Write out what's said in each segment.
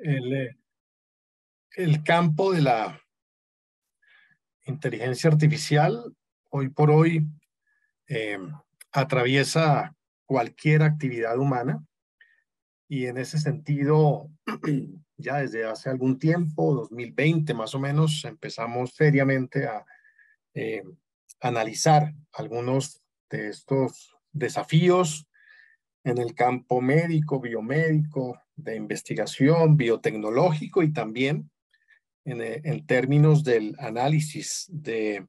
El, eh, el campo de la inteligencia artificial hoy por hoy eh, atraviesa cualquier actividad humana y en ese sentido, ya desde hace algún tiempo, 2020 más o menos, empezamos seriamente a eh, analizar algunos de estos desafíos en el campo médico, biomédico, de investigación, biotecnológico y también en términos del análisis de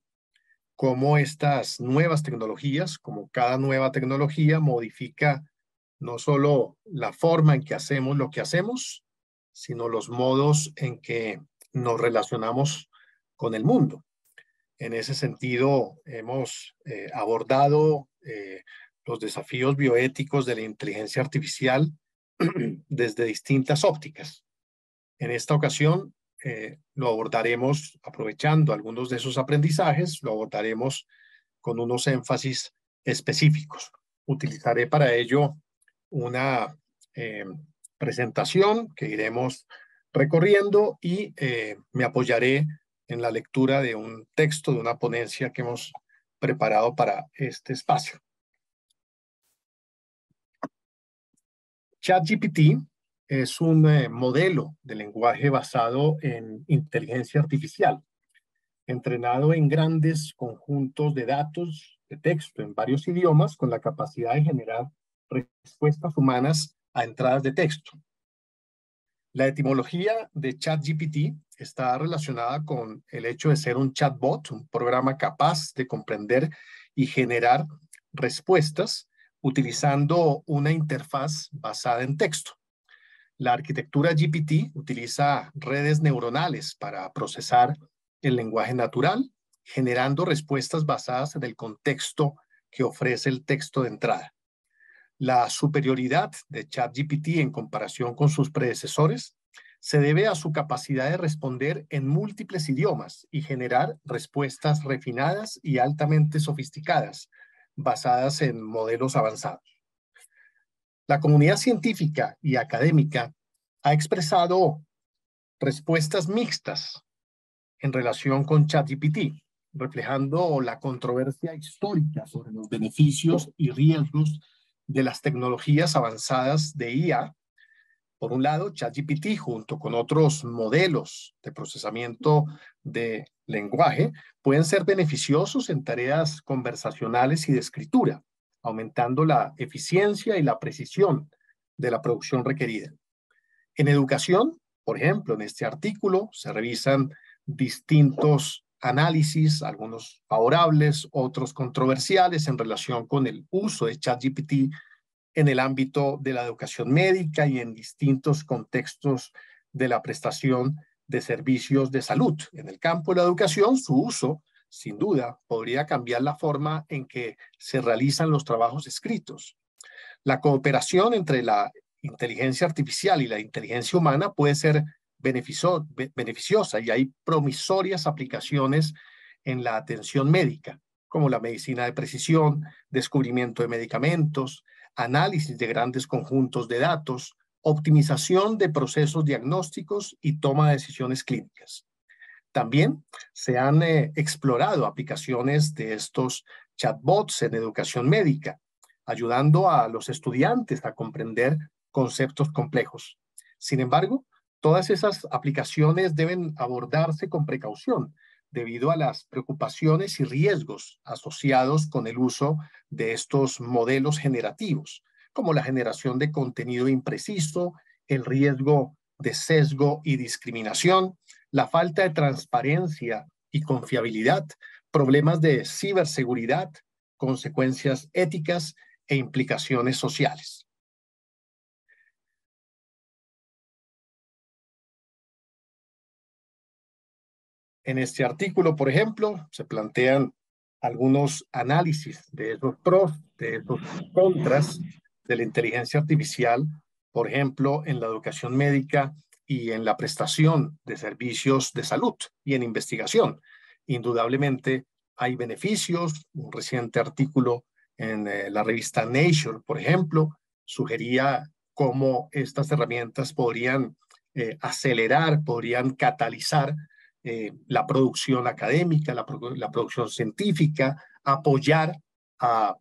cómo estas nuevas tecnologías, como cada nueva tecnología, modifica no solo la forma en que hacemos lo que hacemos, sino los modos en que nos relacionamos con el mundo. En ese sentido, hemos abordado los desafíos bioéticos de la inteligencia artificial desde distintas ópticas. En esta ocasión lo abordaremos aprovechando algunos de esos aprendizajes, lo abordaremos con unos énfasis específicos. Utilizaré para ello una eh, presentación que iremos recorriendo y me apoyaré en la lectura de un texto de una ponencia que hemos preparado para este espacio. ChatGPT es un modelo de lenguaje basado en inteligencia artificial, entrenado en grandes conjuntos de datos de texto en varios idiomas con la capacidad de generar respuestas humanas a entradas de texto. La etimología de ChatGPT está relacionada con el hecho de ser un chatbot, un programa capaz de comprender y generar respuestas utilizando una interfaz basada en texto. La arquitectura GPT utiliza redes neuronales para procesar el lenguaje natural, generando respuestas basadas en el contexto que ofrece el texto de entrada. La superioridad de ChatGPT en comparación con sus predecesores se debe a su capacidad de responder en múltiples idiomas y generar respuestas refinadas y altamente sofisticadas, basadas en modelos avanzados. La comunidad científica y académica ha expresado respuestas mixtas en relación con ChatGPT, reflejando la controversia histórica sobre los beneficios y riesgos de las tecnologías avanzadas de IA. Por un lado, ChatGPT, junto con otros modelos de procesamiento de lenguaje, pueden ser beneficiosos en tareas conversacionales y de escritura, aumentando la eficiencia y la precisión de la producción requerida. En educación, por ejemplo, en este artículo se revisan distintos análisis, algunos favorables, otros controversiales en relación con el uso de ChatGPT en el ámbito de la educación médica y en distintos contextos de la prestación de servicios de salud. En el campo de la educación, su uso, sin duda, podría cambiar la forma en que se realizan los trabajos escritos. La cooperación entre la inteligencia artificial y la inteligencia humana puede ser beneficiosa y hay promisorias aplicaciones en la atención médica, como la medicina de precisión, descubrimiento de medicamentos, análisis de grandes conjuntos de datos, optimización de procesos diagnósticos y toma de decisiones clínicas. También se han explorado aplicaciones de estos chatbots en educación médica, ayudando a los estudiantes a comprender conceptos complejos. Sin embargo, todas esas aplicaciones deben abordarse con precaución debido a las preocupaciones y riesgos asociados con el uso de estos modelos generativos, como la generación de contenido impreciso, el riesgo de sesgo y discriminación, la falta de transparencia y confiabilidad, problemas de ciberseguridad, consecuencias éticas e implicaciones sociales. En este artículo, por ejemplo, se plantean algunos análisis de esos pros, de esos contras de la inteligencia artificial, por ejemplo, en la educación médica y en la prestación de servicios de salud y en investigación. Indudablemente hay beneficios. Un reciente artículo en la revista Nature, por ejemplo, sugería cómo estas herramientas podrían acelerar, podrían catalizar la producción académica, la producción científica, apoyar a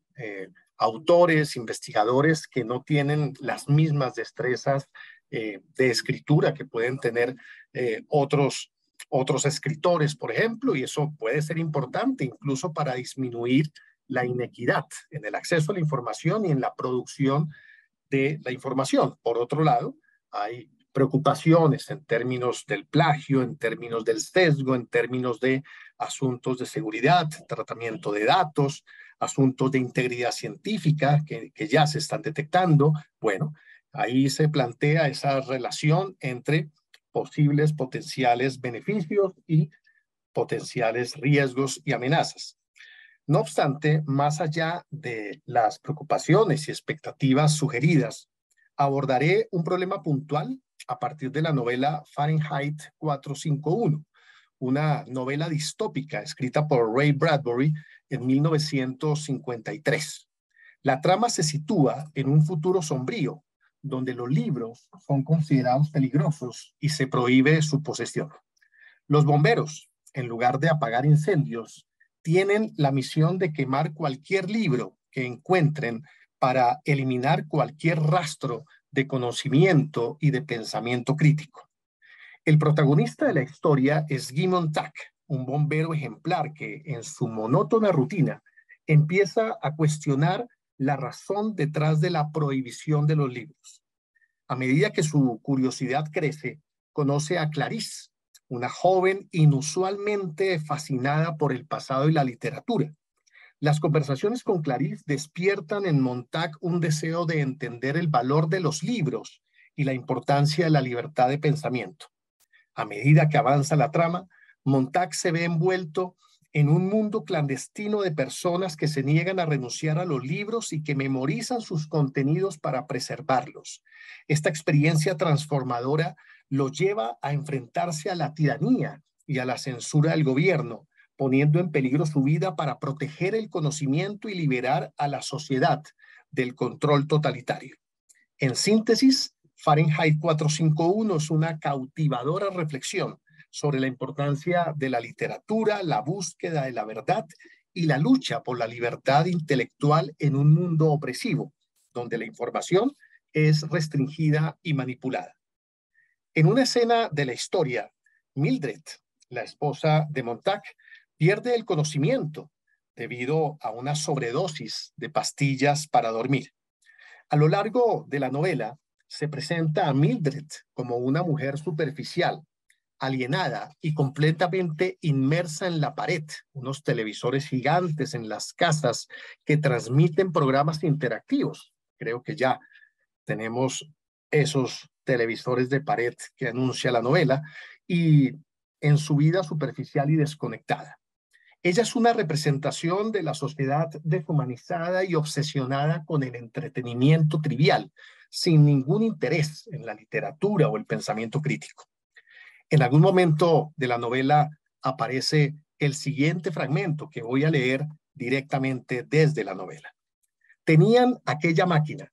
autores, investigadores que no tienen las mismas destrezas de escritura que pueden tener otros escritores, por ejemplo, y eso puede ser importante incluso para disminuir la inequidad en el acceso a la información y en la producción de la información. Por otro lado, hay preocupaciones en términos del plagio, en términos del sesgo, en términos de asuntos de seguridad, tratamiento de datos, asuntos de integridad científica que ya se están detectando. Bueno, ahí se plantea esa relación entre posibles potenciales beneficios y potenciales riesgos y amenazas. No obstante, más allá de las preocupaciones y expectativas sugeridas, abordaré un problema puntual a partir de la novela Fahrenheit 451, una novela distópica escrita por Ray Bradbury en 1953. La trama se sitúa en un futuro sombrío, donde los libros son considerados peligrosos y se prohíbe su posesión. Los bomberos, en lugar de apagar incendios, tienen la misión de quemar cualquier libro que encuentren para eliminar cualquier rastro de conocimiento y de pensamiento crítico. El protagonista de la historia es Guy Montag, un bombero ejemplar que en su monótona rutina empieza a cuestionar la razón detrás de la prohibición de los libros. A medida que su curiosidad crece, conoce a Clarice, una joven inusualmente fascinada por el pasado y la literatura. Las conversaciones con Clarice despiertan en Montag un deseo de entender el valor de los libros y la importancia de la libertad de pensamiento. A medida que avanza la trama, Montag se ve envuelto en un mundo clandestino de personas que se niegan a renunciar a los libros y que memorizan sus contenidos para preservarlos. Esta experiencia transformadora lo lleva a enfrentarse a la tiranía y a la censura del gobierno, poniendo en peligro su vida para proteger el conocimiento y liberar a la sociedad del control totalitario. En síntesis, Fahrenheit 451 es una cautivadora reflexión sobre la importancia de la literatura, la búsqueda de la verdad y la lucha por la libertad intelectual en un mundo opresivo, donde la información es restringida y manipulada. En una escena de la historia, Mildred, la esposa de Montag, pierde el conocimiento debido a una sobredosis de pastillas para dormir. A lo largo de la novela, se presenta a Mildred como una mujer superficial, alienada y completamente inmersa en la pared, unos televisores gigantes en las casas que transmiten programas interactivos. Creo que ya tenemos esos televisores de pared que anuncia la novela, y en su vida superficial y desconectada. Ella es una representación de la sociedad deshumanizada y obsesionada con el entretenimiento trivial, sin ningún interés en la literatura o el pensamiento crítico. En algún momento de la novela aparece el siguiente fragmento que voy a leer directamente desde la novela. Tenían aquella máquina.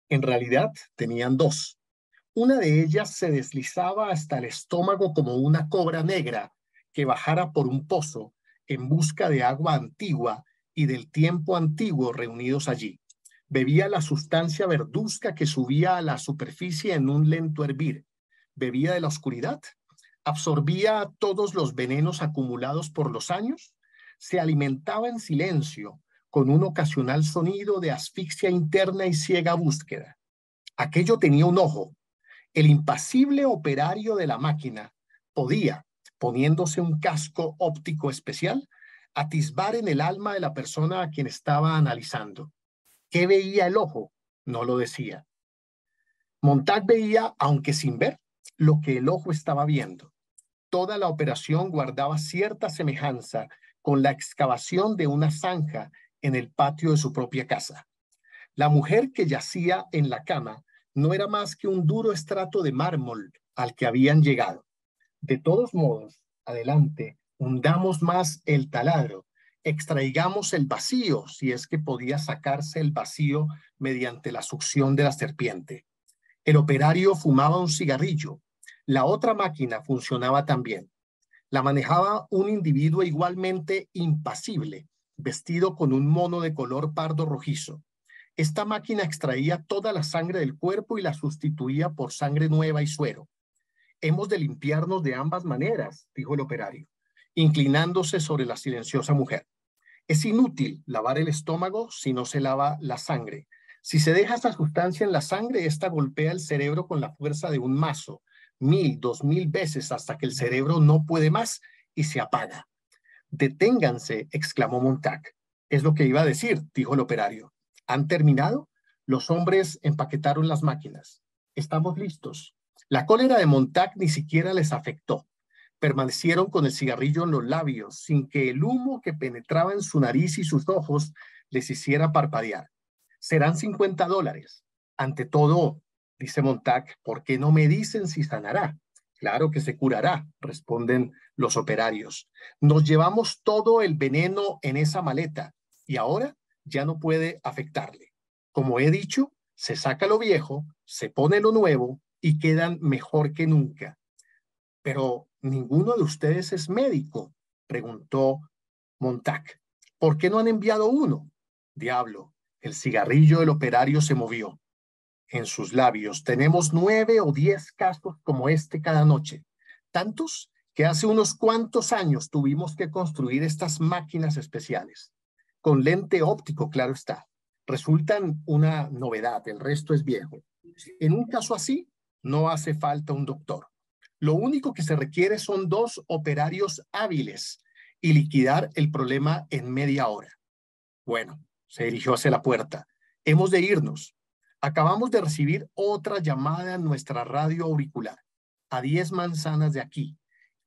En realidad tenían dos. Una de ellas se deslizaba hasta el estómago como una cobra negra que bajara por un pozo en busca de agua antigua y del tiempo antiguo reunidos allí. Bebía la sustancia verduzca que subía a la superficie en un lento hervir. Bebía de la oscuridad. Absorbía todos los venenos acumulados por los años. Se alimentaba en silencio, con un ocasional sonido de asfixia interna y ciega búsqueda. Aquello tenía un ojo. El impasible operario de la máquina podía, poniéndose un casco óptico especial, atisbar en el alma de la persona a quien estaba analizando. ¿Qué veía el ojo? No lo decía. Montag veía, aunque sin ver, lo que el ojo estaba viendo. Toda la operación guardaba cierta semejanza con la excavación de una zanja en el patio de su propia casa. La mujer que yacía en la cama no era más que un duro estrato de mármol al que habían llegado. De todos modos, adelante, hundamos más el taladro, extraigamos el vacío, si es que podía sacarse el vacío mediante la succión de la serpiente. El operario fumaba un cigarrillo La otra máquina funcionaba también. La manejaba un individuo igualmente impasible, vestido con un mono de color pardo rojizo. Esta máquina extraía toda la sangre del cuerpo y la sustituía por sangre nueva y suero. Hemos de limpiarnos de ambas maneras, dijo el operario, inclinándose sobre la silenciosa mujer. Es inútil lavar el estómago si no se lava la sangre. Si se deja esa sustancia en la sangre, esta golpea el cerebro con la fuerza de un mazo, 1000, 2000 veces hasta que el cerebro no puede más y se apaga. Deténganse, exclamó Montag. Es lo que iba a decir, dijo el operario. ¿Han terminado? Los hombres empaquetaron las máquinas. Estamos listos. La cólera de Montag ni siquiera les afectó. Permanecieron con el cigarrillo en los labios, sin que el humo que penetraba en su nariz y sus ojos les hiciera parpadear. Serán $50. Ante todo, dice Montag, ¿por qué no me dicen si sanará? Claro que se curará, responden los operarios. Nos llevamos todo el veneno en esa maleta y ahora ya no puede afectarle. Como he dicho, se saca lo viejo, se pone lo nuevo y quedan mejor que nunca. Pero ninguno de ustedes es médico, preguntó Montag. ¿Por qué no han enviado uno? Diablo, el cigarrillo del operario se movió. En sus labios tenemos 9 o 10 casos como este cada noche. Tantos que hace unos cuantos años tuvimos que construir estas máquinas especiales. Con lente óptico, claro está. Resultan una novedad, el resto es viejo. En un caso así, no hace falta un doctor. Lo único que se requiere son 2 operarios hábiles y liquidar el problema en media hora. Bueno, se dirigió hacia la puerta. Hemos de irnos. Acabamos de recibir otra llamada en nuestra radio auricular. A 10 manzanas de aquí.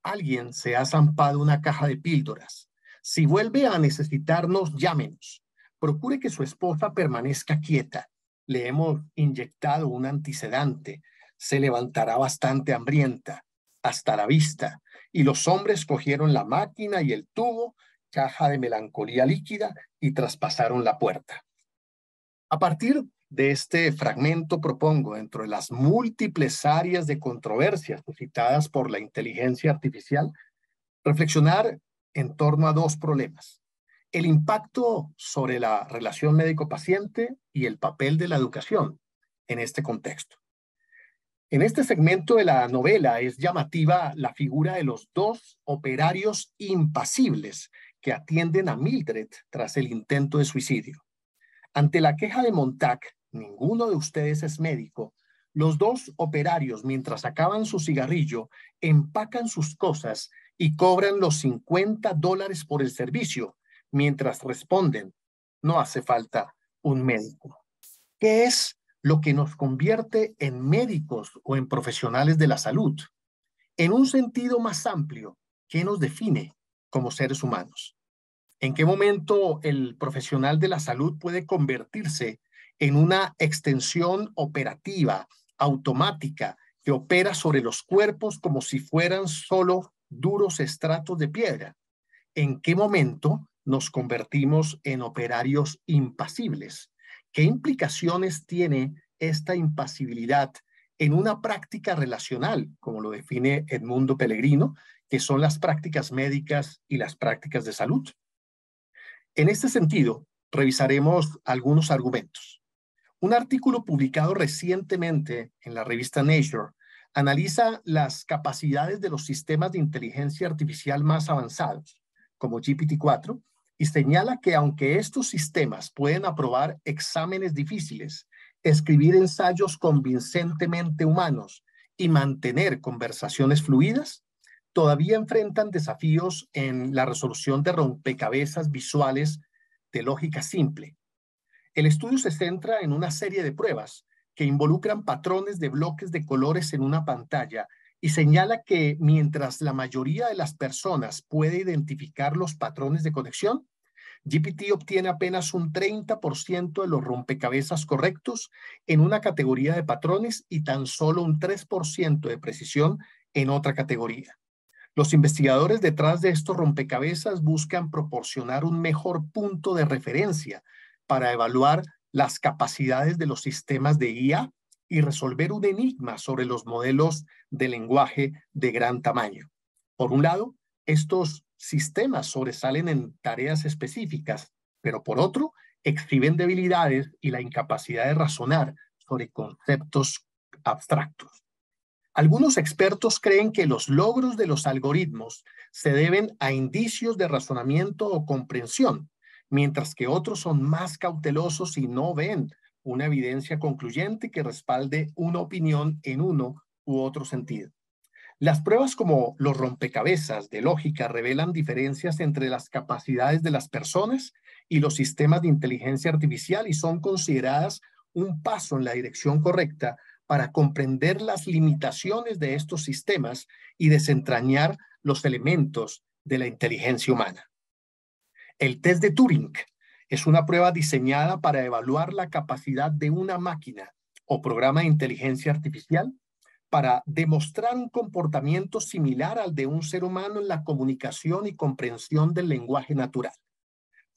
Alguien se ha zampado una caja de píldoras. Si vuelve a necesitarnos, llámenos. Procure que su esposa permanezca quieta. Le hemos inyectado un antisedante. Se levantará bastante hambrienta. Hasta la vista. Y los hombres cogieron la máquina y el tubo, caja de melancolía líquida, y traspasaron la puerta. A partir de este fragmento propongo, dentro de las múltiples áreas de controversia suscitadas por la inteligencia artificial, reflexionar en torno a 2 problemas. El impacto sobre la relación médico-paciente y el papel de la educación en este contexto. En este segmento de la novela es llamativa la figura de los 2 operarios impasibles que atienden a Mildred tras el intento de suicidio. Ante la queja de Montag, ninguno de ustedes es médico, los 2 operarios, mientras acaban su cigarrillo, empacan sus cosas y cobran los $50 por el servicio, mientras responden, no hace falta un médico. ¿Qué es lo que nos convierte en médicos o en profesionales de la salud? En un sentido más amplio, ¿qué nos define como seres humanos? ¿En qué momento el profesional de la salud puede convertirse en una extensión operativa, automática, que opera sobre los cuerpos como si fueran solo duros estratos de piedra? ¿En qué momento nos convertimos en operarios impasibles? ¿Qué implicaciones tiene esta impasibilidad en una práctica relacional, como lo define Edmundo Pellegrino, que son las prácticas médicas y las prácticas de salud? En este sentido, revisaremos algunos argumentos. Un artículo publicado recientemente en la revista Nature analiza las capacidades de los sistemas de inteligencia artificial más avanzados, como GPT-4, y señala que aunque estos sistemas pueden aprobar exámenes difíciles, escribir ensayos convincentemente humanos y mantener conversaciones fluidas, todavía enfrentan desafíos en la resolución de rompecabezas visuales de lógica simple. El estudio se centra en una serie de pruebas que involucran patrones de bloques de colores en una pantalla y señala que mientras la mayoría de las personas puede identificar los patrones de conexión, GPT obtiene apenas un 30% de los rompecabezas correctos en una categoría de patrones y tan solo un 3% de precisión en otra categoría. Los investigadores detrás de estos rompecabezas buscan proporcionar un mejor punto de referencia para evaluar las capacidades de los sistemas de IA y resolver un enigma sobre los modelos de lenguaje de gran tamaño. Por un lado, estos sistemas sobresalen en tareas específicas, pero por otro, exhiben debilidades y la incapacidad de razonar sobre conceptos abstractos. Algunos expertos creen que los logros de los algoritmos se deben a indicios de razonamiento o comprensión, mientras que otros son más cautelosos y no ven una evidencia concluyente que respalde una opinión en uno u otro sentido. Las pruebas como los rompecabezas de lógica revelan diferencias entre las capacidades de las personas y los sistemas de inteligencia artificial y son consideradas un paso en la dirección correcta para comprender las limitaciones de estos sistemas y desentrañar los elementos de la inteligencia humana. El test de Turing es una prueba diseñada para evaluar la capacidad de una máquina o programa de inteligencia artificial para demostrar un comportamiento similar al de un ser humano en la comunicación y comprensión del lenguaje natural.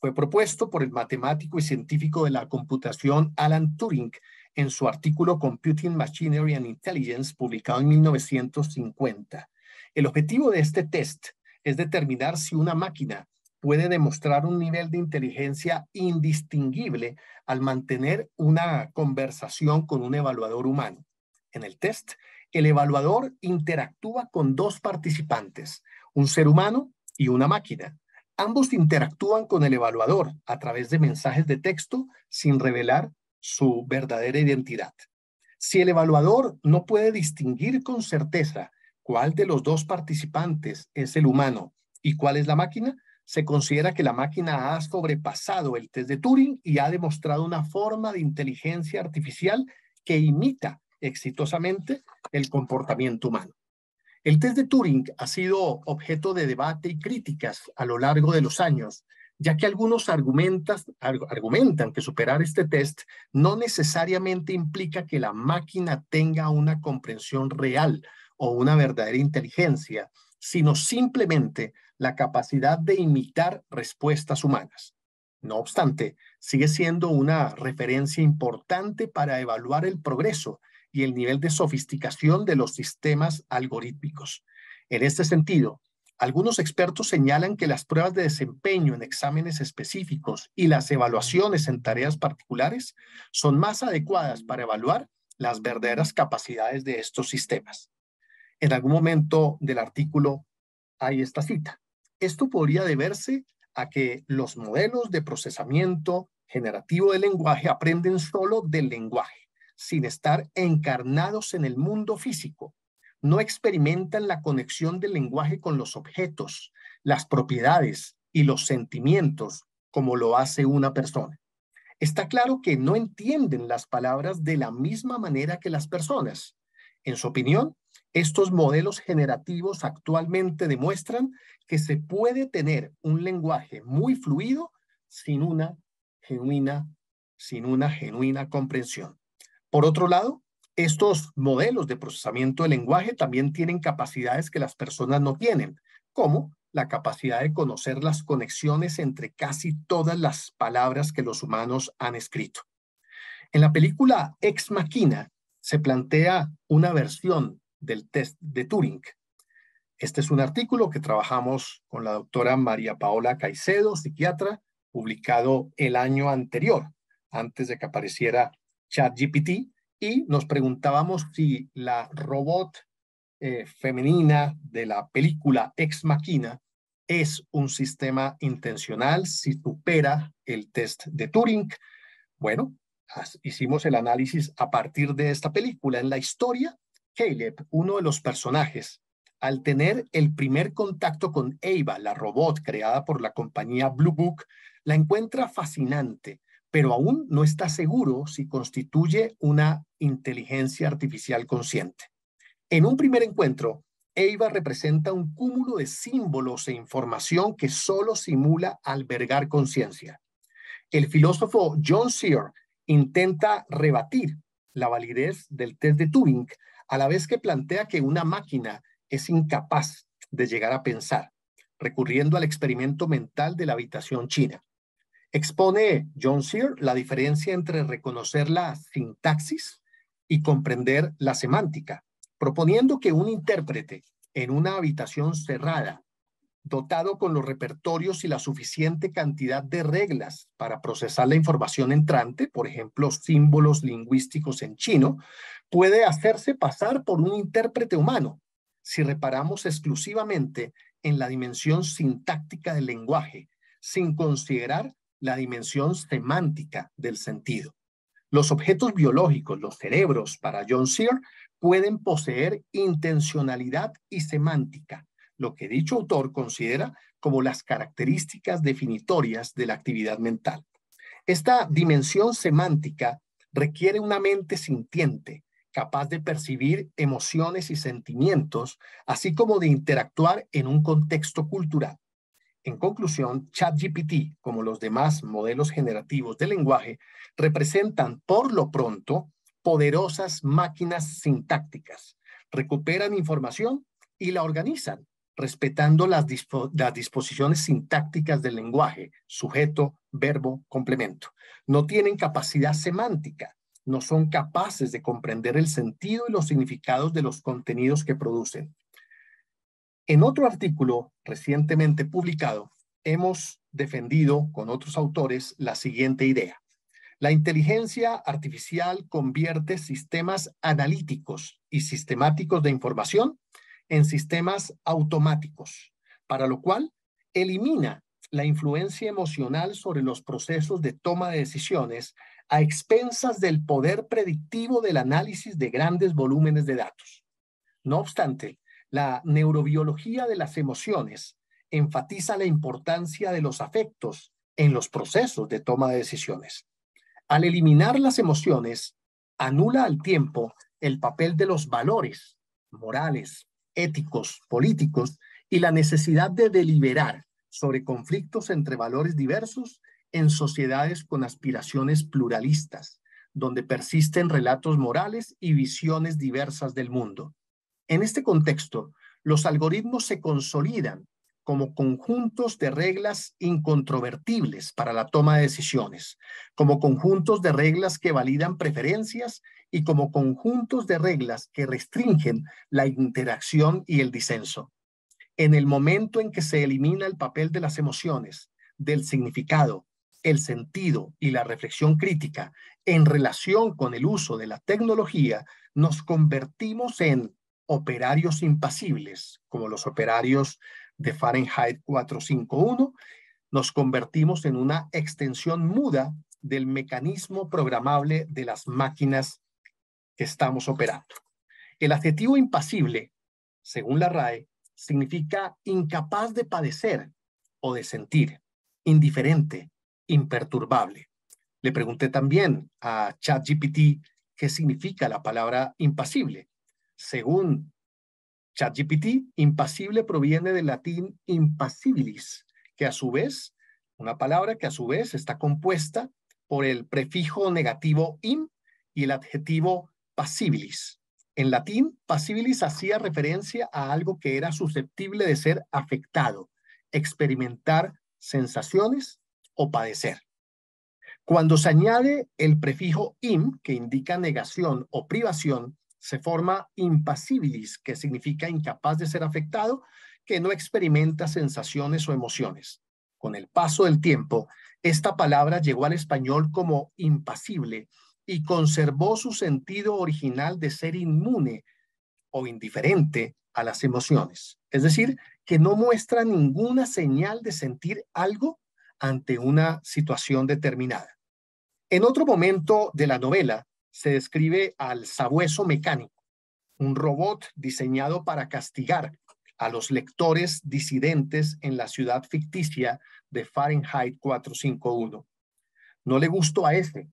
Fue propuesto por el matemático y científico de la computación Alan Turing en su artículo Computing Machinery and Intelligence, publicado en 1950. El objetivo de este test es determinar si una máquina puede demostrar un nivel de inteligencia indistinguible al mantener una conversación con un evaluador humano. En el test, el evaluador interactúa con dos participantes, un ser humano y una máquina. Ambos interactúan con el evaluador a través de mensajes de texto sin revelar su verdadera identidad. Si el evaluador no puede distinguir con certeza cuál de los dos participantes es el humano y cuál es la máquina, se considera que la máquina ha sobrepasado el test de Turing y ha demostrado una forma de inteligencia artificial que imita exitosamente el comportamiento humano. El test de Turing ha sido objeto de debate y críticas a lo largo de los años, ya que algunos argumentan que superar este test no necesariamente implica que la máquina tenga una comprensión real o una verdadera inteligencia, sino simplemente la capacidad de imitar respuestas humanas. No obstante, sigue siendo una referencia importante para evaluar el progreso y el nivel de sofisticación de los sistemas algorítmicos. En este sentido, algunos expertos señalan que las pruebas de desempeño en exámenes específicos y las evaluaciones en tareas particulares son más adecuadas para evaluar las verdaderas capacidades de estos sistemas. En algún momento del artículo hay esta cita. Esto podría deberse a que los modelos de procesamiento generativo del lenguaje aprenden solo del lenguaje, sin estar encarnados en el mundo físico. No experimentan la conexión del lenguaje con los objetos, las propiedades y los sentimientos como lo hace una persona. Está claro que no entienden las palabras de la misma manera que las personas. En su opinión, estos modelos generativos actualmente demuestran que se puede tener un lenguaje muy fluido sin una genuina, sin una genuina comprensión. Por otro lado, estos modelos de procesamiento de lenguaje también tienen capacidades que las personas no tienen, como la capacidad de conocer las conexiones entre casi todas las palabras que los humanos han escrito. En la película Ex Machina se plantea una versión del test de Turing. Este es un artículo que trabajamos con la doctora María Paola Caicedo, psiquiatra, publicado el año anterior, antes de que apareciera ChatGPT, y nos preguntábamos si la robot femenina de la película Ex Machina es un sistema intencional, si supera el test de Turing. Bueno, hicimos el análisis a partir de esta película. En la historia, Caleb, uno de los personajes, al tener el primer contacto con Ava, la robot creada por la compañía Blue Book, la encuentra fascinante, pero aún no está seguro si constituye una inteligencia artificial consciente. En un primer encuentro, Ava representa un cúmulo de símbolos e información que solo simula albergar conciencia. El filósofo John Searle intenta rebatir la validez del test de Turing, a la vez que plantea que una máquina es incapaz de llegar a pensar, recurriendo al experimento mental de la habitación china. Expone John Searle la diferencia entre reconocer la sintaxis y comprender la semántica, proponiendo que un intérprete en una habitación cerrada, dotado con los repertorios y la suficiente cantidad de reglas para procesar la información entrante, por ejemplo, símbolos lingüísticos en chino, puede hacerse pasar por un intérprete humano si reparamos exclusivamente en la dimensión sintáctica del lenguaje, sin considerar la dimensión semántica del sentido. Los objetos biológicos, los cerebros, para John Searle, pueden poseer intencionalidad y semántica, lo que dicho autor considera como las características definitorias de la actividad mental. Esta dimensión semántica requiere una mente sintiente, capaz de percibir emociones y sentimientos, así como de interactuar en un contexto cultural. En conclusión, ChatGPT, como los demás modelos generativos de lenguaje, representan por lo pronto poderosas máquinas sintácticas. Recuperan información y la organizan, respetando las disposiciones sintácticas del lenguaje, sujeto, verbo, complemento. No tienen capacidad semántica, no son capaces de comprender el sentido y los significados de los contenidos que producen. En otro artículo recientemente publicado, hemos defendido con otros autores la siguiente idea. La inteligencia artificial convierte sistemas analíticos y sistemáticos de información en sistemas automáticos, para lo cual elimina la influencia emocional sobre los procesos de toma de decisiones a expensas del poder predictivo del análisis de grandes volúmenes de datos. No obstante, la neurobiología de las emociones enfatiza la importancia de los afectos en los procesos de toma de decisiones. Al eliminar las emociones, anula al tiempo el papel de los valores morales, éticos, políticos y la necesidad de deliberar sobre conflictos entre valores diversos en sociedades con aspiraciones pluralistas, donde persisten relatos morales y visiones diversas del mundo. En este contexto, los algoritmos se consolidan como conjuntos de reglas incontrovertibles para la toma de decisiones, como conjuntos de reglas que validan preferencias y como conjuntos de reglas que restringen la interacción y el disenso. En el momento en que se elimina el papel de las emociones, del significado, el sentido y la reflexión crítica en relación con el uso de la tecnología, nos convertimos en operarios impasibles, como los operarios de Fahrenheit 451, nos convertimos en una extensión muda del mecanismo programable de las máquinas que estamos operando. El adjetivo impasible, según la RAE, significa incapaz de padecer o de sentir, indiferente, imperturbable. Le pregunté también a ChatGPT qué significa la palabra impasible. Según ChatGPT, impasible proviene del latín impasibilis, que a su vez, una palabra que a su vez está compuesta por el prefijo negativo im y el adjetivo pasibilis. En latín, pasibilis hacía referencia a algo que era susceptible de ser afectado, experimentar sensaciones o padecer. Cuando se añade el prefijo im, que indica negación o privación, se forma impasibilis, que significa incapaz de ser afectado, que no experimenta sensaciones o emociones. Con el paso del tiempo, esta palabra llegó al español como impasible y conservó su sentido original de ser inmune o indiferente a las emociones. Es decir, que no muestra ninguna señal de sentir algo ante una situación determinada. En otro momento de la novela se describe al sabueso mecánico, un robot diseñado para castigar a los lectores disidentes en la ciudad ficticia de Fahrenheit 451. No le gustó a ese,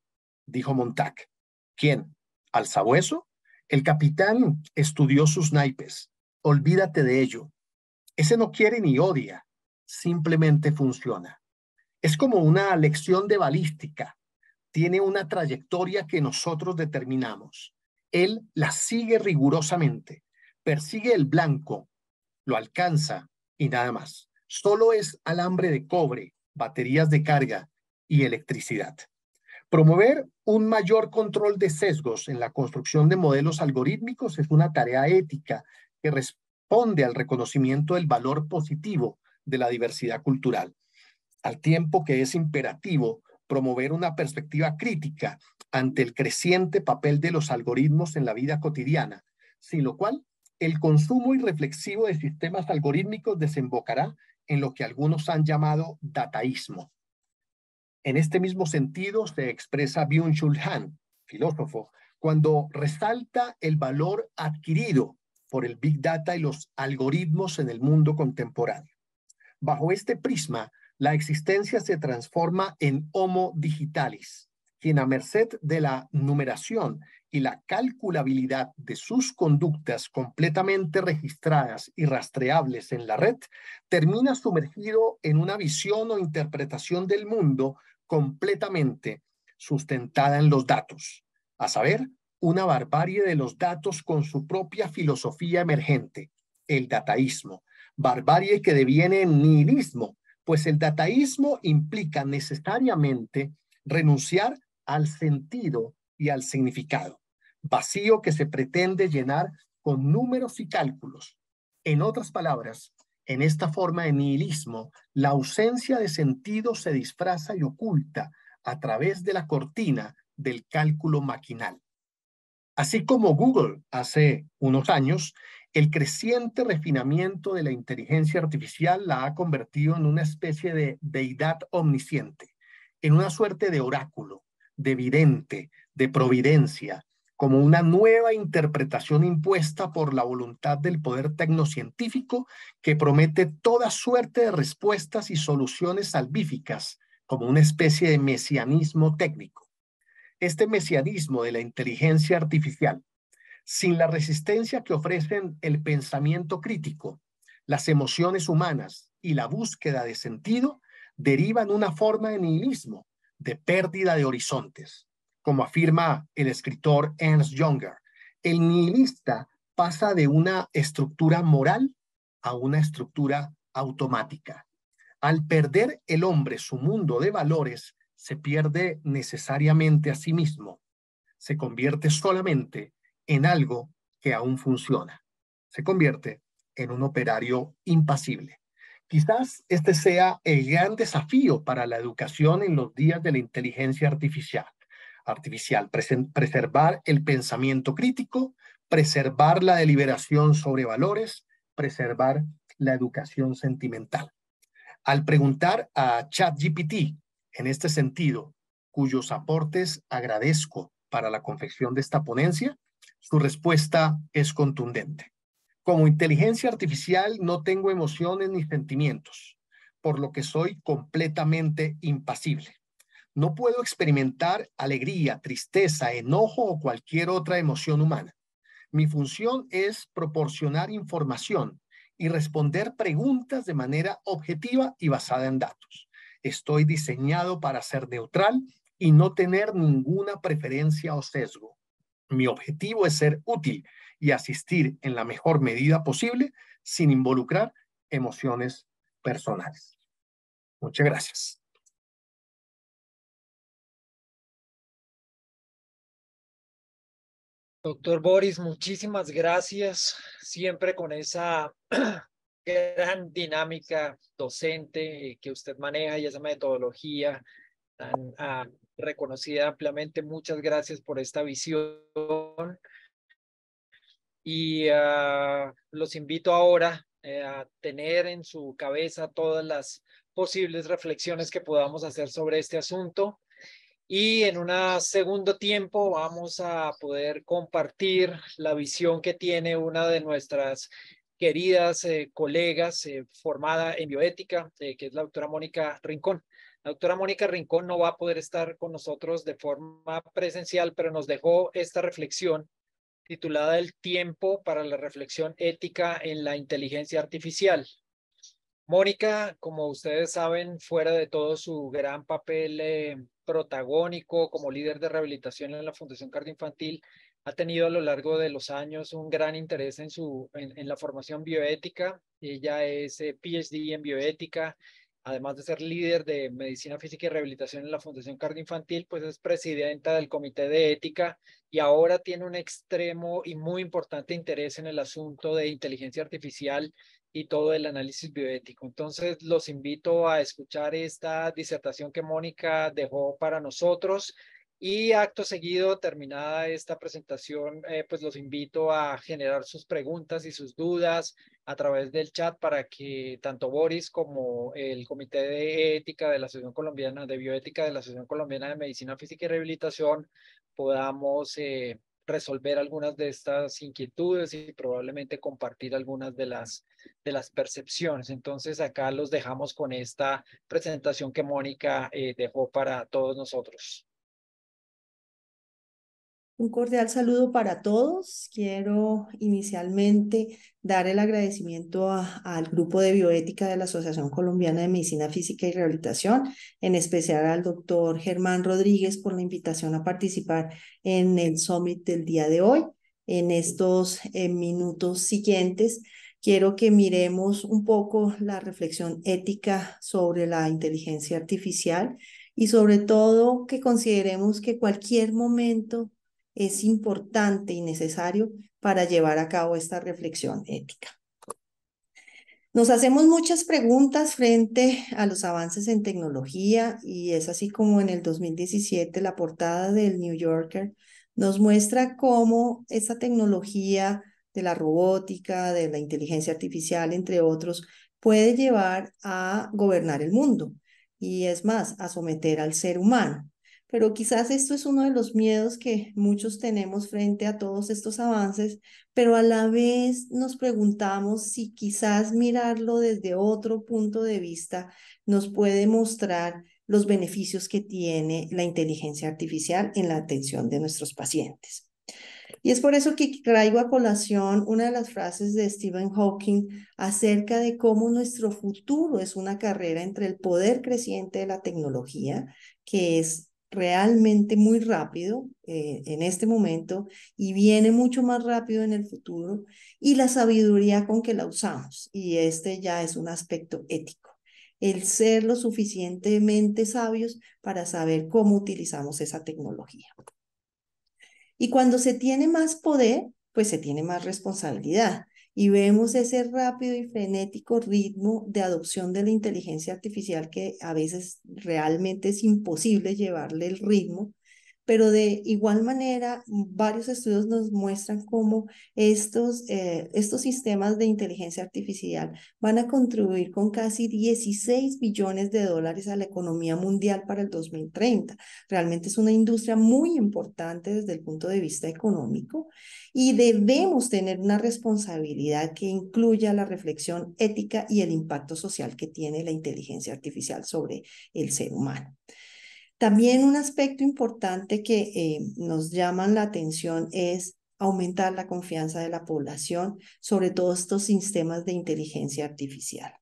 dijo Montag. ¿Quién? ¿Al sabueso? El capitán estudió sus naipes. Olvídate de ello. Ese no quiere ni odia, simplemente funciona. Es como una lección de balística. Tiene una trayectoria que nosotros determinamos. Él la sigue rigurosamente, persigue el blanco, lo alcanza y nada más. Solo es alambre de cobre, baterías de carga y electricidad. Promover un mayor control de sesgos en la construcción de modelos algorítmicos es una tarea ética que responde al reconocimiento del valor positivo de la diversidad cultural, al tiempo que es imperativo promover una perspectiva crítica ante el creciente papel de los algoritmos en la vida cotidiana, sin lo cual el consumo irreflexivo de sistemas algorítmicos desembocará en lo que algunos han llamado dataísmo. En este mismo sentido se expresa Byung-Chul Han, filósofo, cuando resalta el valor adquirido por el Big Data y los algoritmos en el mundo contemporáneo. Bajo este prisma, la existencia se transforma en Homo digitalis, quien a merced de la numeración y la calculabilidad de sus conductas completamente registradas y rastreables en la red, termina sumergido en una visión o interpretación del mundo completamente sustentada en los datos, a saber, una barbarie de los datos con su propia filosofía emergente, el dataísmo, barbarie que deviene en nihilismo, pues el dataísmo implica necesariamente renunciar al sentido y al significado, vacío que se pretende llenar con números y cálculos. En otras palabras, en esta forma de nihilismo, la ausencia de sentido se disfraza y oculta a través de la cortina del cálculo maquinal. Así como Google hace unos años, el creciente refinamiento de la inteligencia artificial la ha convertido en una especie de deidad omnisciente, en una suerte de oráculo, de vidente, de providencia, como una nueva interpretación impuesta por la voluntad del poder tecnocientífico que promete toda suerte de respuestas y soluciones salvíficas, como una especie de mesianismo técnico. Este mesianismo de la inteligencia artificial, sin la resistencia que ofrecen el pensamiento crítico, las emociones humanas y la búsqueda de sentido, derivan una forma de nihilismo, de pérdida de horizontes. Como afirma el escritor Ernst Jünger, el nihilista pasa de una estructura moral a una estructura automática. Al perder el hombre su mundo de valores, se pierde necesariamente a sí mismo, se convierte solamente en algo que aún funciona, se convierte en un operario impasible. Quizás este sea el gran desafío para la educación en los días de la inteligencia artificial, preservar el pensamiento crítico, preservar la deliberación sobre valores, preservar la educación sentimental. Al preguntar a ChatGPT en este sentido, cuyos aportes agradezco para la confección de esta ponencia, su respuesta es contundente. Como inteligencia artificial no tengo emociones ni sentimientos, por lo que soy completamente impasible. No puedo experimentar alegría, tristeza, enojo o cualquier otra emoción humana. Mi función es proporcionar información y responder preguntas de manera objetiva y basada en datos. Estoy diseñado para ser neutral y no tener ninguna preferencia o sesgo. Mi objetivo es ser útil y asistir en la mejor medida posible sin involucrar emociones personales. Muchas gracias. Doctor Boris, muchísimas gracias, siempre con esa gran dinámica docente que usted maneja y esa metodología tan reconocida ampliamente. Muchas gracias por esta visión y los invito ahora a tener en su cabeza todas las posibles reflexiones que podamos hacer sobre este asunto. Y en un segundo tiempo vamos a poder compartir la visión que tiene una de nuestras queridas colegas formada en bioética, que es la doctora Mónica Rincón. La doctora Mónica Rincón no va a poder estar con nosotros de forma presencial, pero nos dejó esta reflexión titulada El tiempo para la reflexión ética en la inteligencia artificial. Mónica, como ustedes saben, fuera de todo su gran papel protagónico como líder de rehabilitación en la Fundación Cardioinfantil, ha tenido a lo largo de los años un gran interés en la formación bioética. Ella es PhD en bioética además de ser líder de Medicina Física y Rehabilitación en la Fundación Cardioinfantil, pues es presidenta del Comité de Ética y ahora tiene un extremo y muy importante interés en el asunto de inteligencia artificial y todo el análisis bioético. Entonces, los invito a escuchar esta disertación que Mónica dejó para nosotros. Y acto seguido, terminada esta presentación, pues los invito a generar sus preguntas y sus dudas a través del chat para que tanto Boris como el Comité de Ética de la Asociación Colombiana de Bioética de la Asociación Colombiana de Medicina Física y Rehabilitación podamos resolver algunas de estas inquietudes y probablemente compartir algunas de las percepciones. Entonces acá los dejamos con esta presentación que Mónica dejó para todos nosotros. Un cordial saludo para todos. Quiero inicialmente dar el agradecimiento al grupo de bioética de la Asociación Colombiana de Medicina Física y Rehabilitación, en especial al doctor Germán Rodríguez por la invitación a participar en el Summit del día de hoy. En estos minutos siguientes, quiero que miremos un poco la reflexión ética sobre la inteligencia artificial y sobre todo que consideremos que cualquier momento es importante y necesario para llevar a cabo esta reflexión ética. Nos hacemos muchas preguntas frente a los avances en tecnología y es así como en el 2017 la portada del New Yorker nos muestra cómo esta tecnología de la robótica, de la inteligencia artificial, entre otros, puede llevar a gobernar el mundo y es más, a someter al ser humano. Pero quizás esto es uno de los miedos que muchos tenemos frente a todos estos avances, pero a la vez nos preguntamos si quizás mirarlo desde otro punto de vista nos puede mostrar los beneficios que tiene la inteligencia artificial en la atención de nuestros pacientes. Y es por eso que traigo a colación una de las frases de Stephen Hawking acerca de cómo nuestro futuro es una carrera entre el poder creciente de la tecnología, que es realmente muy rápido en este momento y viene mucho más rápido en el futuro, y la sabiduría con que la usamos. Y este ya es un aspecto ético, el ser lo suficientemente sabios para saber cómo utilizamos esa tecnología. Y cuando se tiene más poder, pues se tiene más responsabilidad. Y vemos ese rápido y frenético ritmo de adopción de la inteligencia artificial que a veces realmente es imposible llevarle el ritmo, pero de igual manera, varios estudios nos muestran cómo estos sistemas de inteligencia artificial van a contribuir con casi 16 billones de dólares a la economía mundial para el 2030. Realmente es una industria muy importante desde el punto de vista económico y debemos tener una responsabilidad que incluya la reflexión ética y el impacto social que tiene la inteligencia artificial sobre el ser humano. También un aspecto importante que nos llama la atención es aumentar la confianza de la población sobre todos estos sistemas de inteligencia artificial.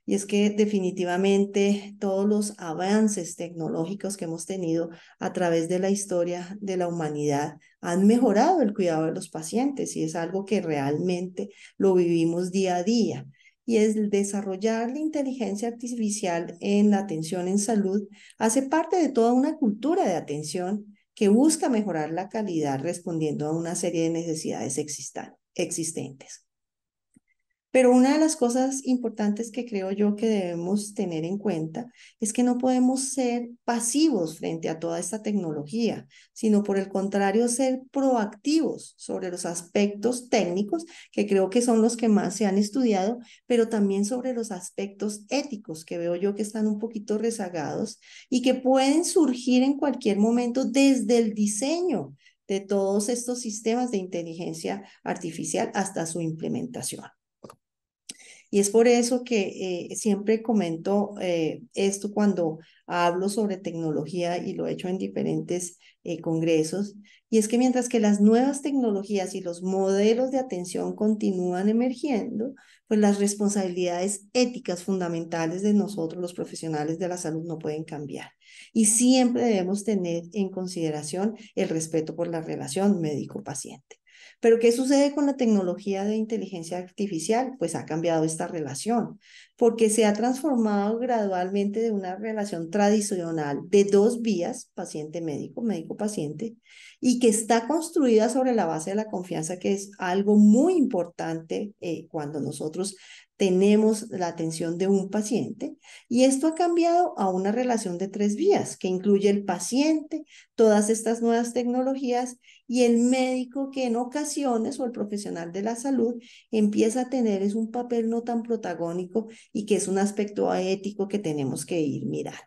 Y es que definitivamente todos los avances tecnológicos que hemos tenido a través de la historia de la humanidad han mejorado el cuidado de los pacientes y es algo que realmente lo vivimos día a día. Y el desarrollar la inteligencia artificial en la atención en salud hace parte de toda una cultura de atención que busca mejorar la calidad respondiendo a una serie de necesidades existentes. Pero una de las cosas importantes que creo yo que debemos tener en cuenta es que no podemos ser pasivos frente a toda esta tecnología, sino por el contrario ser proactivos sobre los aspectos técnicos, que creo que son los que más se han estudiado, pero también sobre los aspectos éticos, que veo yo que están un poquito rezagados y que pueden surgir en cualquier momento desde el diseño de todos estos sistemas de inteligencia artificial hasta su implementación. Y es por eso que siempre comento esto cuando hablo sobre tecnología y lo he hecho en diferentes congresos. Y es que mientras que las nuevas tecnologías y los modelos de atención continúan emergiendo, pues las responsabilidades éticas fundamentales de nosotros, los profesionales de la salud, no pueden cambiar. Y siempre debemos tener en consideración el respeto por la relación médico-paciente. Pero ¿qué sucede con la tecnología de inteligencia artificial? Pues ha cambiado esta relación. porque se ha transformado gradualmente de una relación tradicional de dos vías, paciente-médico, médico-paciente, y que está construida sobre la base de la confianza, que es algo muy importante cuando nosotros tenemos la atención de un paciente, y esto ha cambiado a una relación de tres vías, que incluye el paciente, todas estas nuevas tecnologías y el médico, que en ocasiones, o el profesional de la salud, empieza a tener es un papel no tan protagónico y que es un aspecto ético que tenemos que ir mirando.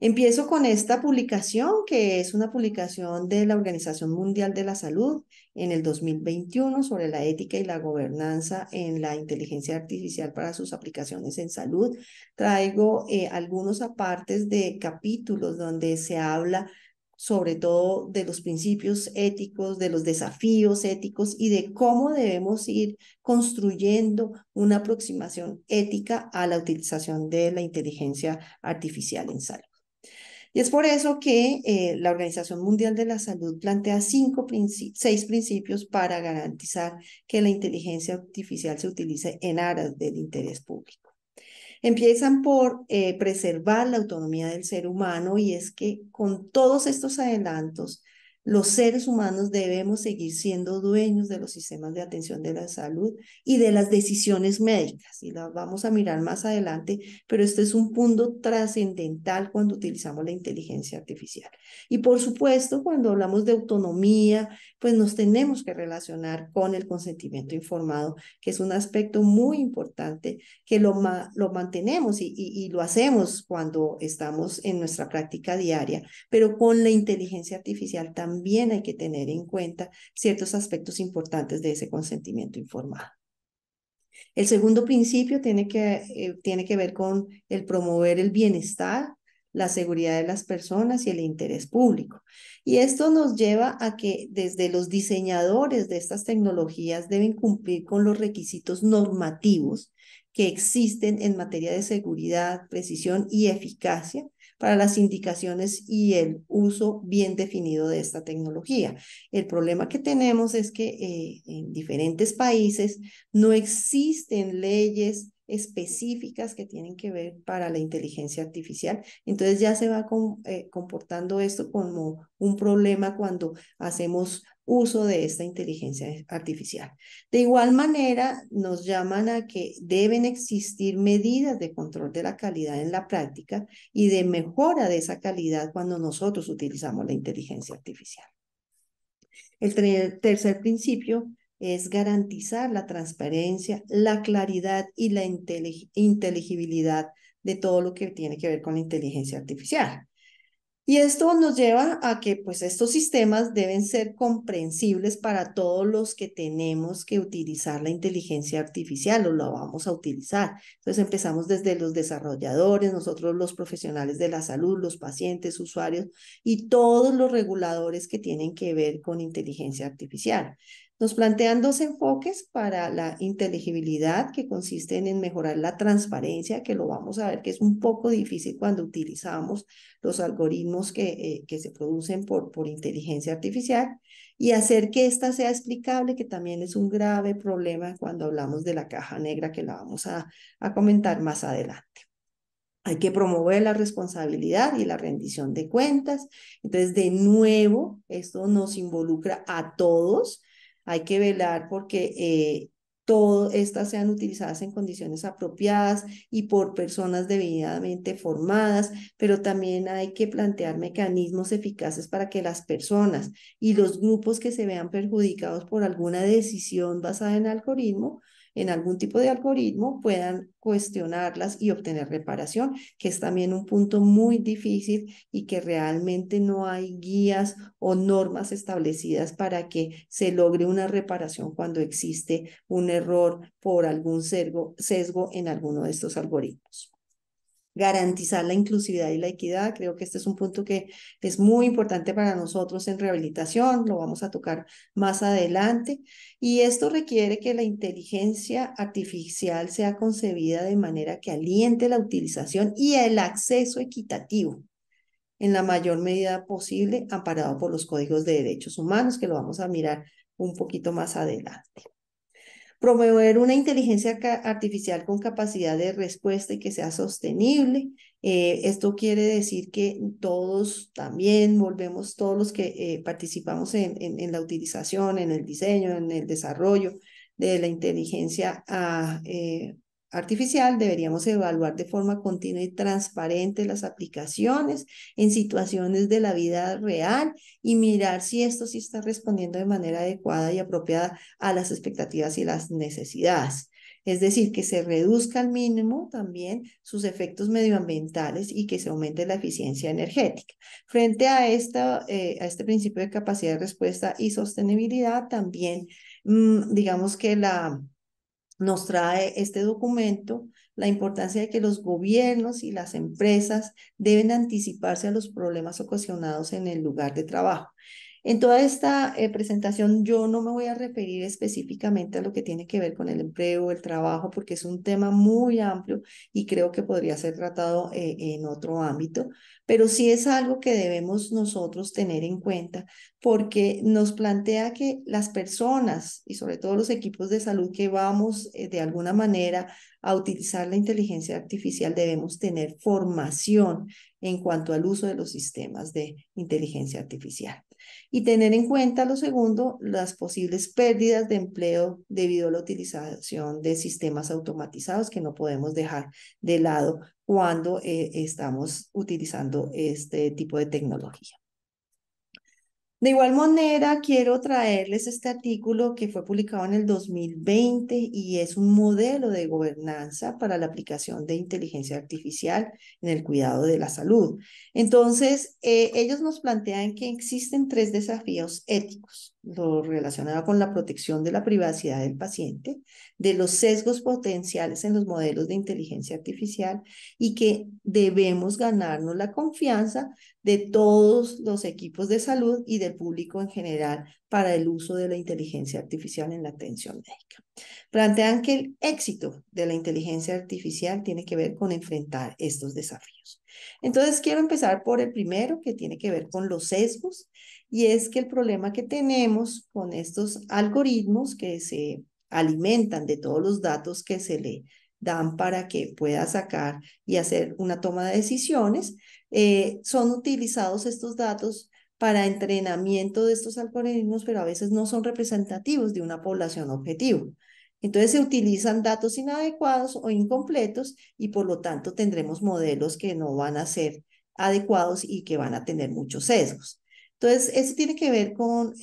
Empiezo con esta publicación, que es una publicación de la Organización Mundial de la Salud en el 2021 sobre la ética y la gobernanza en la inteligencia artificial para sus aplicaciones en salud. Traigo algunos apartes de capítulos donde se habla sobre todo de los principios éticos, de los desafíos éticos y de cómo debemos ir construyendo una aproximación ética a la utilización de la inteligencia artificial en salud. Y es por eso que la Organización Mundial de la Salud plantea seis principios para garantizar que la inteligencia artificial se utilice en aras del interés público. Empiezan por preservar la autonomía del ser humano, y es que con todos estos adelantos, los seres humanos debemos seguir siendo dueños de los sistemas de atención de la salud y de las decisiones médicas, y las vamos a mirar más adelante, pero este es un punto trascendental cuando utilizamos la inteligencia artificial. Y por supuesto, cuando hablamos de autonomía, pues nos tenemos que relacionar con el consentimiento informado, que es un aspecto muy importante que lo mantenemos y lo hacemos cuando estamos en nuestra práctica diaria, pero con la inteligencia artificial también hay que tener en cuenta ciertos aspectos importantes de ese consentimiento informado. El segundo principio tiene que ver con el promover el bienestar, la seguridad de las personas y el interés público. Y esto nos lleva a que desde los diseñadores de estas tecnologías deben cumplir con los requisitos normativos que existen en materia de seguridad, precisión y eficacia para las indicaciones y el uso bien definido de esta tecnología. El problema que tenemos es que en diferentes países no existen leyes específicas que tienen que ver para la inteligencia artificial. Entonces ya se va comportando esto como un problema cuando hacemos uso de esta inteligencia artificial. De igual manera, nos llaman a que deben existir medidas de control de la calidad en la práctica y de mejora de esa calidad cuando nosotros utilizamos la inteligencia artificial. El tercer principio es garantizar la transparencia, la claridad y la inteligibilidad de todo lo que tiene que ver con la inteligencia artificial. Y esto nos lleva a que pues estos sistemas deben ser comprensibles para todos los que tenemos que utilizar la inteligencia artificial o la vamos a utilizar. Entonces empezamos desde los desarrolladores, nosotros los profesionales de la salud, los pacientes, usuarios y todos los reguladores que tienen que ver con inteligencia artificial. Nos plantean dos enfoques para la inteligibilidad, que consisten en mejorar la transparencia, que lo vamos a ver que es un poco difícil cuando utilizamos los algoritmos que se producen por inteligencia artificial, y hacer que ésta sea explicable, que también es un grave problema cuando hablamos de la caja negra, que la vamos a comentar más adelante. Hay que promover la responsabilidad y la rendición de cuentas. Entonces, de nuevo, esto nos involucra a todos. Hay que velar porque todas estas sean utilizadas en condiciones apropiadas y por personas debidamente formadas, pero también hay que plantear mecanismos eficaces para que las personas y los grupos que se vean perjudicados por alguna decisión basada en algún tipo de algoritmo, puedan cuestionarlas y obtener reparación, que es también un punto muy difícil y que realmente no hay guías o normas establecidas para que se logre una reparación cuando existe un error por algún sesgo en alguno de estos algoritmos. Garantizar la inclusividad y la equidad, creo que este es un punto que es muy importante para nosotros en rehabilitación, lo vamos a tocar más adelante, y esto requiere que la inteligencia artificial sea concebida de manera que aliente la utilización y el acceso equitativo en la mayor medida posible, amparado por los códigos de derechos humanos, que lo vamos a mirar un poquito más adelante. Promover una inteligencia artificial con capacidad de respuesta y que sea sostenible. Esto quiere decir que todos también volvemos, todos los que participamos en la utilización, en el diseño, en el desarrollo de la inteligencia artificial, deberíamos evaluar de forma continua y transparente las aplicaciones en situaciones de la vida real y mirar si esto sí está respondiendo de manera adecuada y apropiada a las expectativas y las necesidades. Es decir, que se reduzca al mínimo también sus efectos medioambientales y que se aumente la eficiencia energética. Frente a este principio de capacidad de respuesta y sostenibilidad, también digamos que nos trae este documento la importancia de que los gobiernos y las empresas deben anticiparse a los problemas ocasionados en el lugar de trabajo. En toda esta presentación yo no me voy a referir específicamente a lo que tiene que ver con el empleo, el trabajo, porque es un tema muy amplio y creo que podría ser tratado en otro ámbito, pero sí es algo que debemos nosotros tener en cuenta porque nos plantea que las personas y sobre todo los equipos de salud que vamos de alguna manera a utilizar la inteligencia artificial debemos tener formación en cuanto al uso de los sistemas de inteligencia artificial. Y tener en cuenta, lo segundo, las posibles pérdidas de empleo debido a la utilización de sistemas automatizados que no podemos dejar de lado cuando estamos utilizando este tipo de tecnología. De igual manera, quiero traerles este artículo que fue publicado en el 2020 y es un modelo de gobernanza para la aplicación de inteligencia artificial en el cuidado de la salud. Entonces, ellos nos plantean que existen tres desafíos éticos, lo relacionado con la protección de la privacidad del paciente, de los sesgos potenciales en los modelos de inteligencia artificial y que debemos ganarnos la confianza de todos los equipos de salud y del público en general para el uso de la inteligencia artificial en la atención médica. Plantean que el éxito de la inteligencia artificial tiene que ver con enfrentar estos desafíos. Entonces, quiero empezar por el primero, que tiene que ver con los sesgos, y es que el problema que tenemos con estos algoritmos que se alimentan de todos los datos que se le dan para que pueda sacar y hacer una toma de decisiones, son utilizados estos datos para entrenamiento de estos algoritmos, pero a veces no son representativos de una población objetivo. Entonces se utilizan datos inadecuados o incompletos y por lo tanto tendremos modelos que no van a ser adecuados y que van a tener muchos sesgos. Entonces, eso tiene que ver con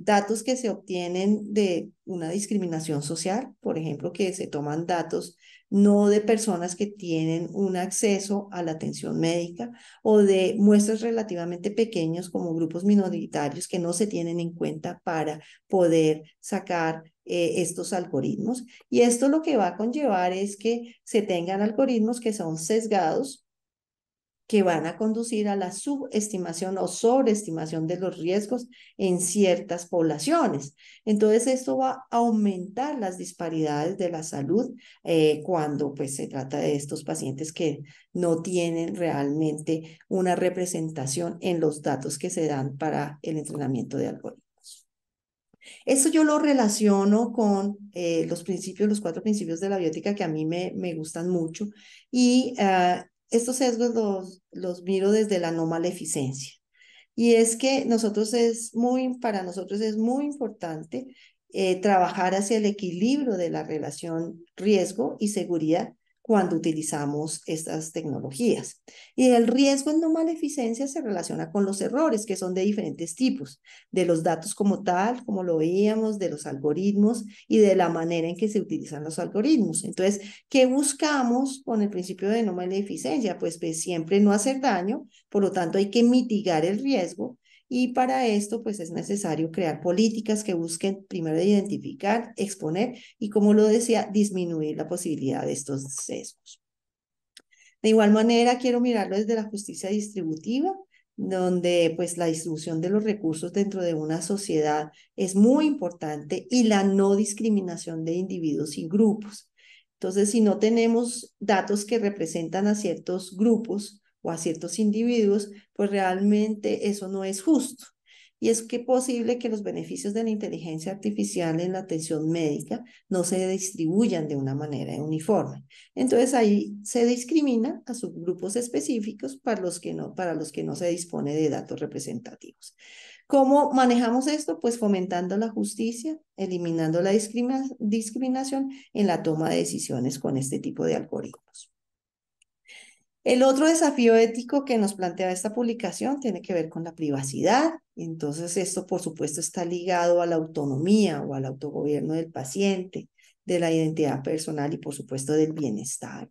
datos que se obtienen de una discriminación social, por ejemplo, que se toman datos no de personas que tienen un acceso a la atención médica o de muestras relativamente pequeños como grupos minoritarios que no se tienen en cuenta para poder sacar estos algoritmos. Y esto lo que va a conllevar es que se tengan algoritmos que son sesgados, que van a conducir a la subestimación o sobreestimación de los riesgos en ciertas poblaciones. Entonces, esto va a aumentar las disparidades de la salud cuando pues, se trata de estos pacientes que no tienen realmente una representación en los datos que se dan para el entrenamiento de algoritmos. Esto yo lo relaciono con los 4 principios de la biótica que a mí me gustan mucho y estos sesgos los miro desde la no maleficencia. Y es que para nosotros es muy importante trabajar hacia el equilibrio de la relación riesgo y seguridad cuando utilizamos estas tecnologías. Y el riesgo en no maleficencia se relaciona con los errores, que son de diferentes tipos, de los datos como tal, como lo veíamos, de los algoritmos y de la manera en que se utilizan los algoritmos. Entonces, ¿qué buscamos con el principio de no maleficencia? Pues siempre no hacer daño, por lo tanto hay que mitigar el riesgo y para esto pues es necesario crear políticas que busquen primero identificar, exponer y como lo decía, disminuir la posibilidad de estos sesgos. De igual manera quiero mirarlo desde la justicia distributiva, donde pues la distribución de los recursos dentro de una sociedad es muy importante y la no discriminación de individuos y grupos. Entonces, si no tenemos datos que representan a ciertos grupos o a ciertos individuos, pues realmente eso no es justo. y es que posible que los beneficios de la inteligencia artificial en la atención médica no se distribuyan de una manera uniforme. Entonces ahí se discrimina a subgrupos específicos para los que no se dispone de datos representativos. ¿Cómo manejamos esto? Pues fomentando la justicia, eliminando la discriminación en la toma de decisiones con este tipo de algoritmos. El otro desafío ético que nos plantea esta publicación tiene que ver con la privacidad. Entonces, esto, por supuesto, está ligado a la autonomía o al autogobierno del paciente, de la identidad personal y, por supuesto, del bienestar,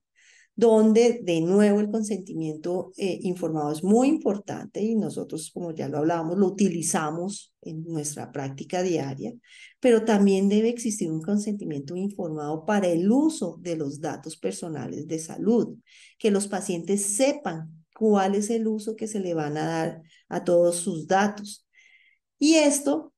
donde de nuevo el consentimiento informado es muy importante y nosotros, como ya lo hablábamos, lo utilizamos en nuestra práctica diaria, pero también debe existir un consentimiento informado para el uso de los datos personales de salud, que los pacientes sepan cuál es el uso que se le van a dar a todos sus datos. Y esto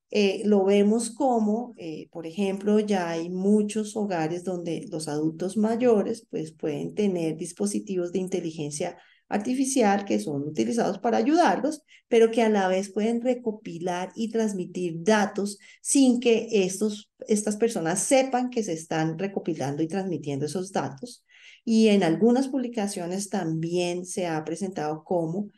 lo vemos como, por ejemplo, ya hay muchos hogares donde los adultos mayores pues, pueden tener dispositivos de inteligencia artificial que son utilizados para ayudarlos, pero que a la vez pueden recopilar y transmitir datos sin que estas personas sepan que se están recopilando y transmitiendo esos datos. Y en algunas publicaciones también se ha presentado como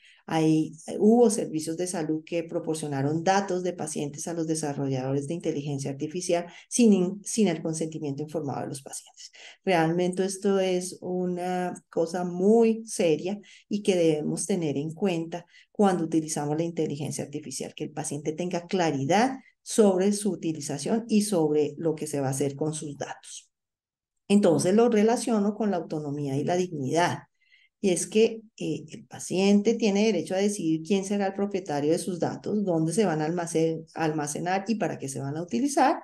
hubo servicios de salud que proporcionaron datos de pacientes a los desarrolladores de inteligencia artificial sin el consentimiento informado de los pacientes. Realmente esto es una cosa muy seria y que debemos tener en cuenta cuando utilizamos la inteligencia artificial, que el paciente tenga claridad sobre su utilización y sobre lo que se va a hacer con sus datos. Entonces lo relaciono con la autonomía y la dignidad. Y es que el paciente tiene derecho a decidir quién será el propietario de sus datos, dónde se van a almacenar y para qué se van a utilizar.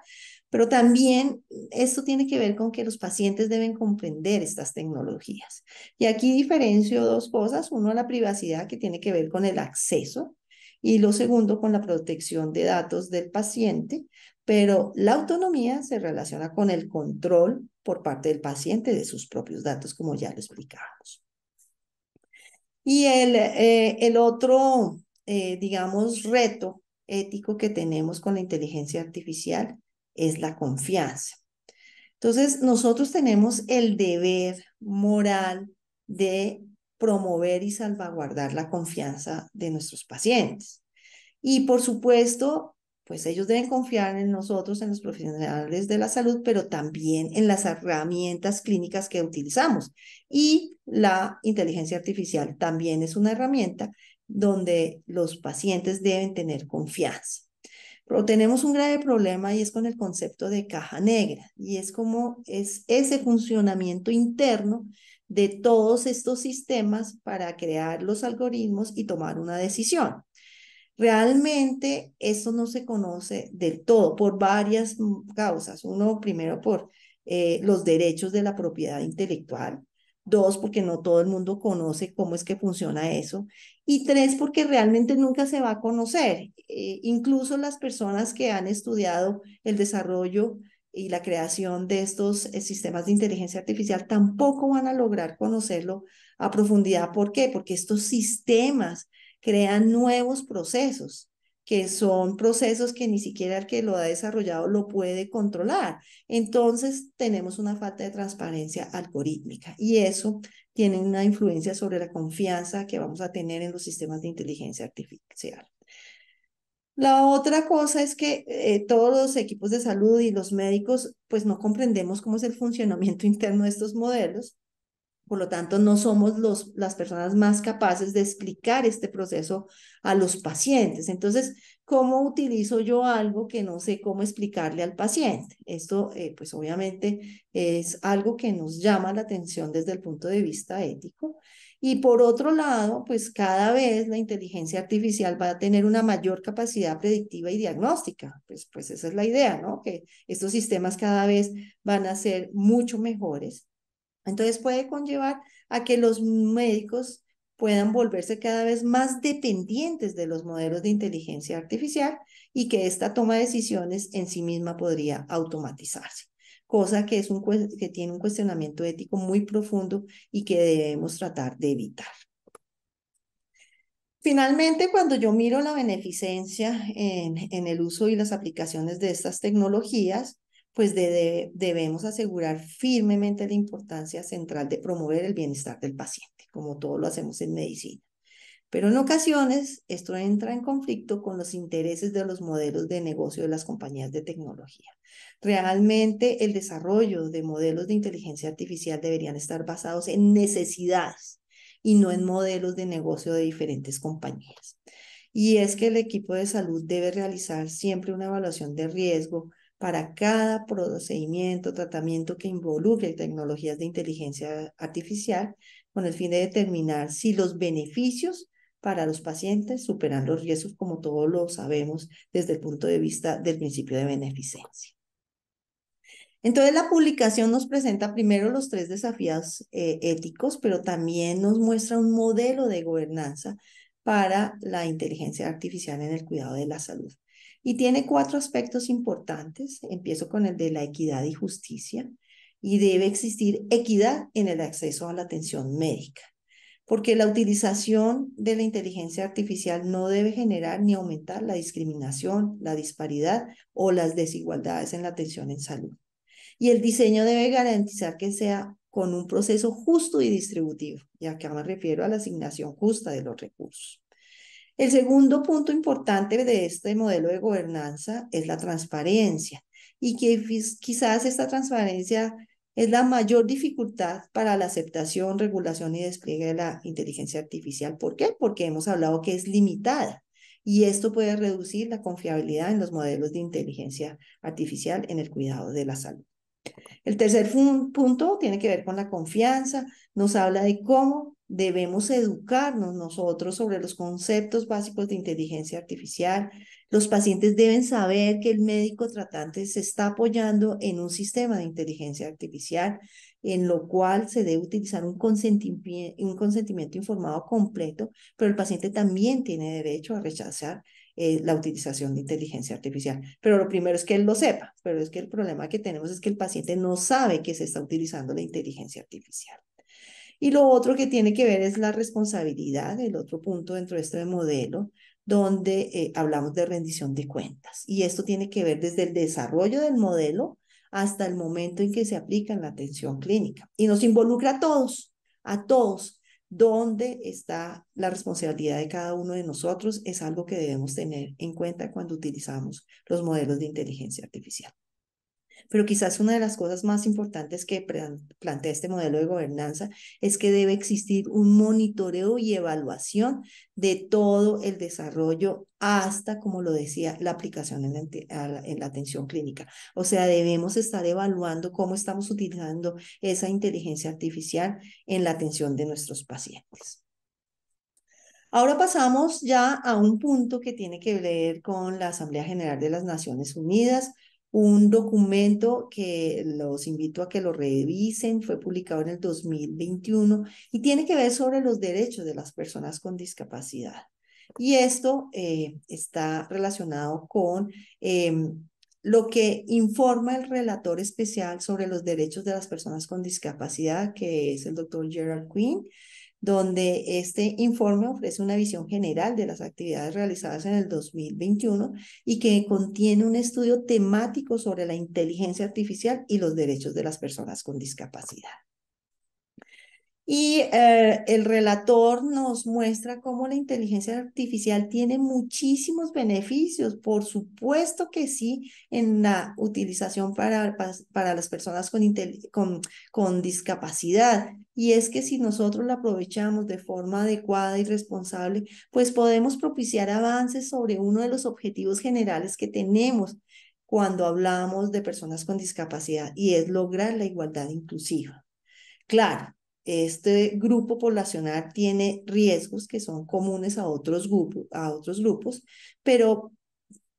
Pero también esto tiene que ver con que los pacientes deben comprender estas tecnologías. Y aquí diferencio dos cosas. Uno, la privacidad, que tiene que ver con el acceso, y lo segundo, con la protección de datos del paciente. Pero la autonomía se relaciona con el control por parte del paciente de sus propios datos, como ya lo explicábamos. Y el otro, digamos, reto ético que tenemos con la inteligencia artificial es la confianza. Entonces, nosotros tenemos el deber moral de promover y salvaguardar la confianza de nuestros pacientes. Y por supuesto, pues ellos deben confiar en nosotros, en los profesionales de la salud, pero también en las herramientas clínicas que utilizamos. Y la inteligencia artificial también es una herramienta donde los pacientes deben tener confianza. Pero tenemos un grave problema y es con el concepto de caja negra, y es como es ese funcionamiento interno de todos estos sistemas para crear los algoritmos y tomar una decisión. Realmente esto no se conoce del todo por varias causas. Uno, primero por los derechos de la propiedad intelectual. Dos, porque no todo el mundo conoce cómo es que funciona eso. Y tres, porque realmente nunca se va a conocer. Incluso las personas que han estudiado el desarrollo y la creación de estos sistemas de inteligencia artificial tampoco van a lograr conocerlo a profundidad. ¿Por qué? Porque estos sistemas crean nuevos procesos, que son procesos que ni siquiera el que lo ha desarrollado lo puede controlar. Entonces, tenemos una falta de transparencia algorítmica y eso tiene una influencia sobre la confianza que vamos a tener en los sistemas de inteligencia artificial. La otra cosa es que todos los equipos de salud y los médicos pues no comprendemos cómo es el funcionamiento interno de estos modelos. Por lo tanto, no somos las personas más capaces de explicar este proceso a los pacientes. Entonces, ¿cómo utilizo yo algo que no sé cómo explicarle al paciente? Esto, pues obviamente, es algo que nos llama la atención desde el punto de vista ético. Y por otro lado, pues cada vez la inteligencia artificial va a tener una mayor capacidad predictiva y diagnóstica. Pues esa es la idea, ¿no? Que estos sistemas cada vez van a ser mucho mejores. Entonces puede conllevar a que los médicos puedan volverse cada vez más dependientes de los modelos de inteligencia artificial y que esta toma de decisiones en sí misma podría automatizarse, cosa que, que tiene un cuestionamiento ético muy profundo y que debemos tratar de evitar. Finalmente, cuando yo miro la beneficencia en el uso y las aplicaciones de estas tecnologías, pues debemos asegurar firmemente la importancia central de promover el bienestar del paciente, como todo lo hacemos en medicina. Pero en ocasiones esto entra en conflicto con los intereses de los modelos de negocio de las compañías de tecnología. Realmente el desarrollo de modelos de inteligencia artificial deberían estar basados en necesidades y no en modelos de negocio de diferentes compañías. Y es que el equipo de salud debe realizar siempre una evaluación de riesgo para cada procedimiento, tratamiento que involucre tecnologías de inteligencia artificial, con el fin de determinar si los beneficios para los pacientes superan los riesgos, como todos lo sabemos desde el punto de vista del principio de beneficencia. Entonces, la publicación nos presenta primero los 3 desafíos éticos, pero también nos muestra un modelo de gobernanza para la inteligencia artificial en el cuidado de la salud. Y tiene 4 aspectos importantes. Empiezo con el de la equidad y justicia. Y debe existir equidad en el acceso a la atención médica, porque la utilización de la inteligencia artificial no debe generar ni aumentar la discriminación, la disparidad o las desigualdades en la atención en salud. Y el diseño debe garantizar que sea con un proceso justo y distributivo, y acá me refiero a la asignación justa de los recursos. El segundo punto importante de este modelo de gobernanza es la transparencia, y que quizás esta transparencia es la mayor dificultad para la aceptación, regulación y despliegue de la inteligencia artificial. ¿Por qué? Porque hemos hablado que es limitada, y esto puede reducir la confiabilidad en los modelos de inteligencia artificial en el cuidado de la salud. El tercer punto tiene que ver con la confianza. Nos habla de cómo debemos educarnos nosotros sobre los conceptos básicos de inteligencia artificial. Los pacientes deben saber que el médico tratante se está apoyando en un sistema de inteligencia artificial, en lo cual se debe utilizar un consentimiento informado completo, pero el paciente también tiene derecho a rechazar la utilización de inteligencia artificial. Pero lo primero es que él lo sepa, pero es que el problema que tenemos es que el paciente no sabe que se está utilizando la inteligencia artificial. Y lo otro que tiene que ver es la responsabilidad, el otro punto dentro de este modelo, donde hablamos de rendición de cuentas. Y esto tiene que ver desde el desarrollo del modelo hasta el momento en que se aplica en la atención clínica. Y nos involucra a todos. Dónde está la responsabilidad de cada uno de nosotros es algo que debemos tener en cuenta cuando utilizamos los modelos de inteligencia artificial. Pero quizás una de las cosas más importantes que plantea este modelo de gobernanza es que debe existir un monitoreo y evaluación de todo el desarrollo hasta, como lo decía, la aplicación en la atención clínica. O sea, debemos estar evaluando cómo estamos utilizando esa inteligencia artificial en la atención de nuestros pacientes. Ahora pasamos ya a un punto que tiene que ver con la Asamblea General de las Naciones Unidas, un documento que los invito a que lo revisen, fue publicado en el 2021 y tiene que ver sobre los derechos de las personas con discapacidad. Y esto está relacionado con lo que informa el relator especial sobre los derechos de las personas con discapacidad, que es el doctor Gerald Quinn, donde este informe ofrece una visión general de las actividades realizadas en el 2021 y que contiene un estudio temático sobre la inteligencia artificial y los derechos de las personas con discapacidad. Y el relator nos muestra cómo la inteligencia artificial tiene muchísimos beneficios, por supuesto que sí, en la utilización para las personas con discapacidad. Y es que si nosotros la aprovechamos de forma adecuada y responsable, pues podemos propiciar avances sobre uno de los objetivos generales que tenemos cuando hablamos de personas con discapacidad, y es lograr la igualdad inclusiva. Claro, este grupo poblacional tiene riesgos que son comunes a otros grupos, pero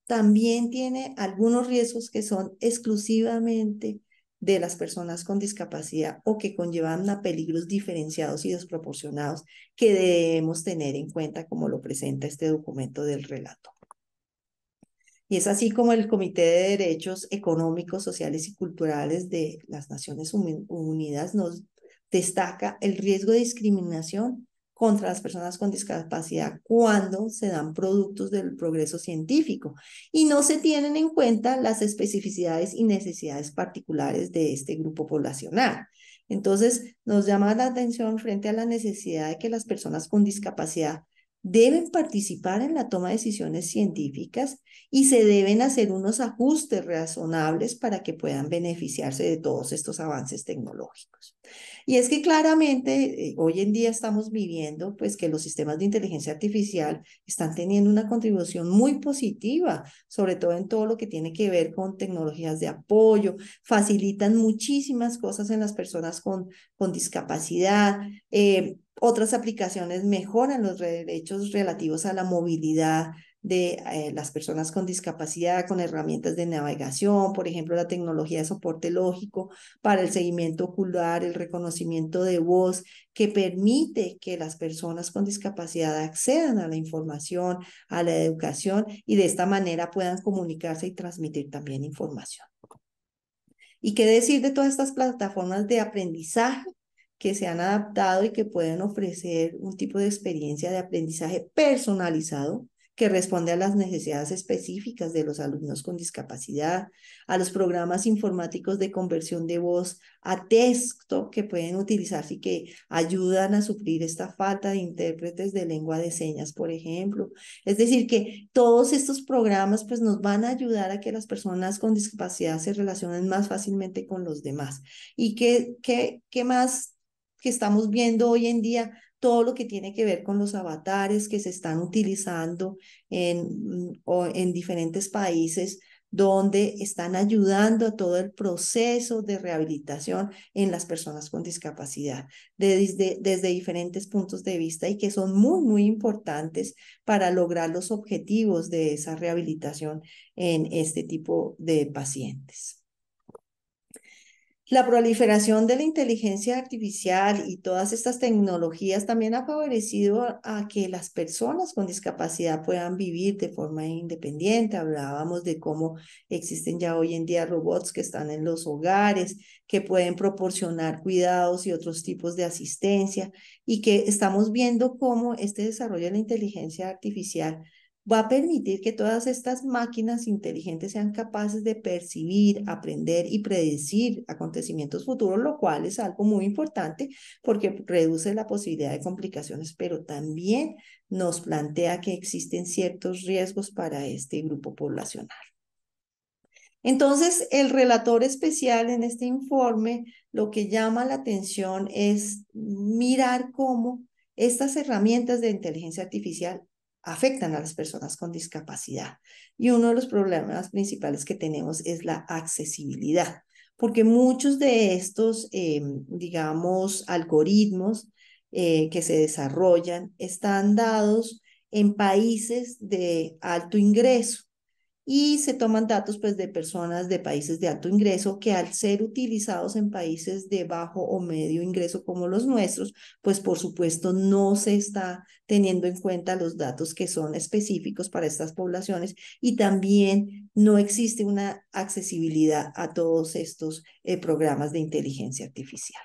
también tiene algunos riesgos que son exclusivamente de las personas con discapacidad o que conllevan a peligros diferenciados y desproporcionados que debemos tener en cuenta, como lo presenta este documento del relato. Y es así como el Comité de Derechos Económicos, Sociales y Culturales de las Naciones Unidas nos destaca el riesgo de discriminación contra las personas con discapacidad cuando se dan productos del progreso científico y no se tienen en cuenta las especificidades y necesidades particulares de este grupo poblacional. Entonces, nos llama la atención frente a la necesidad de que las personas con discapacidad deben participar en la toma de decisiones científicas y se deben hacer unos ajustes razonables para que puedan beneficiarse de todos estos avances tecnológicos. Y es que claramente hoy en día estamos viviendo pues que los sistemas de inteligencia artificial están teniendo una contribución muy positiva, sobre todo en todo lo que tiene que ver con tecnologías de apoyo, facilitan muchísimas cosas en las personas con discapacidad, otras aplicaciones mejoran los derechos relativos a la movilidad de las personas con discapacidad con herramientas de navegación, por ejemplo, la tecnología de soporte lógico para el seguimiento ocular, el reconocimiento de voz, que permite que las personas con discapacidad accedan a la información, a la educación y de esta manera puedan comunicarse y transmitir también información. ¿Y qué decir de todas estas plataformas de aprendizaje que se han adaptado y que pueden ofrecer un tipo de experiencia de aprendizaje personalizado que responde a las necesidades específicas de los alumnos con discapacidad, a los programas informáticos de conversión de voz a texto que pueden utilizarse y que ayudan a suplir esta falta de intérpretes de lengua de señas, por ejemplo? Es decir, que todos estos programas pues nos van a ayudar a que las personas con discapacidad se relacionen más fácilmente con los demás. ¿Y qué más que estamos viendo hoy en día? Todo lo que tiene que ver con los avatares que se están utilizando en diferentes países donde están ayudando a todo el proceso de rehabilitación en las personas con discapacidad desde diferentes puntos de vista y que son muy importantes para lograr los objetivos de esa rehabilitación en este tipo de pacientes. La proliferación de la inteligencia artificial y todas estas tecnologías también ha favorecido a que las personas con discapacidad puedan vivir de forma independiente. Hablábamos de cómo existen ya hoy en día robots que están en los hogares, que pueden proporcionar cuidados y otros tipos de asistencia, y que estamos viendo cómo este desarrollo de la inteligencia artificial va a permitir que todas estas máquinas inteligentes sean capaces de percibir, aprender y predecir acontecimientos futuros, lo cual es algo muy importante porque reduce la posibilidad de complicaciones, pero también nos plantea que existen ciertos riesgos para este grupo poblacional. Entonces, el relator especial en este informe lo que llama la atención es mirar cómo estas herramientas de inteligencia artificial afectan a las personas con discapacidad. Y uno de los problemas principales que tenemos es la accesibilidad, porque muchos de estos, digamos, algoritmos que se desarrollan están dados en países de alto ingreso y se toman datos pues de personas de países de alto ingreso que al ser utilizados en países de bajo o medio ingreso como los nuestros, pues por supuesto no se está teniendo en cuenta los datos que son específicos para estas poblaciones y también no existe una accesibilidad a todos estos programas de inteligencia artificial.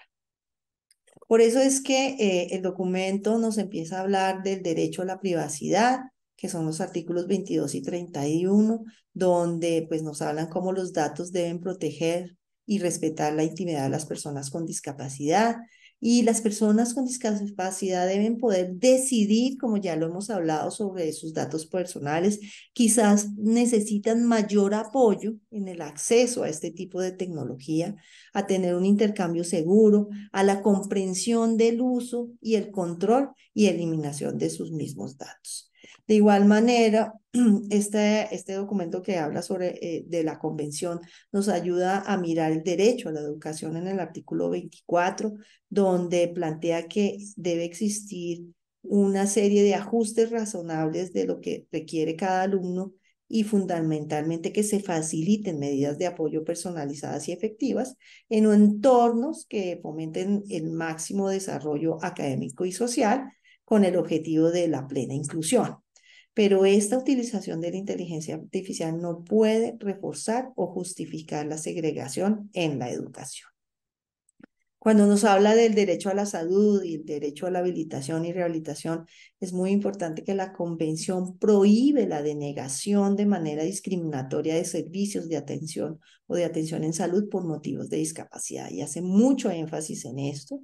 Por eso es que el documento nos empieza a hablar del derecho a la privacidad, que son los artículos 22 y 31, donde pues nos hablan cómo los datos deben proteger y respetar la intimidad de las personas con discapacidad. Y las personas con discapacidad deben poder decidir, como ya lo hemos hablado, sobre sus datos personales. Quizás necesitan mayor apoyo en el acceso a este tipo de tecnología, a tener un intercambio seguro, a la comprensión del uso y el control y eliminación de sus mismos datos. De igual manera, este documento que habla sobre de la convención nos ayuda a mirar el derecho a la educación en el artículo 24, donde plantea que debe existir una serie de ajustes razonables de lo que requiere cada alumno y fundamentalmente que se faciliten medidas de apoyo personalizadas y efectivas en entornos que fomenten el máximo desarrollo académico y social con el objetivo de la plena inclusión. Pero esta utilización de la inteligencia artificial no puede reforzar o justificar la segregación en la educación. Cuando nos habla del derecho a la salud y el derecho a la habilitación y rehabilitación, es muy importante que la Convención prohíbe la denegación de manera discriminatoria de servicios de atención o de atención en salud por motivos de discapacidad, y hace mucho énfasis en esto,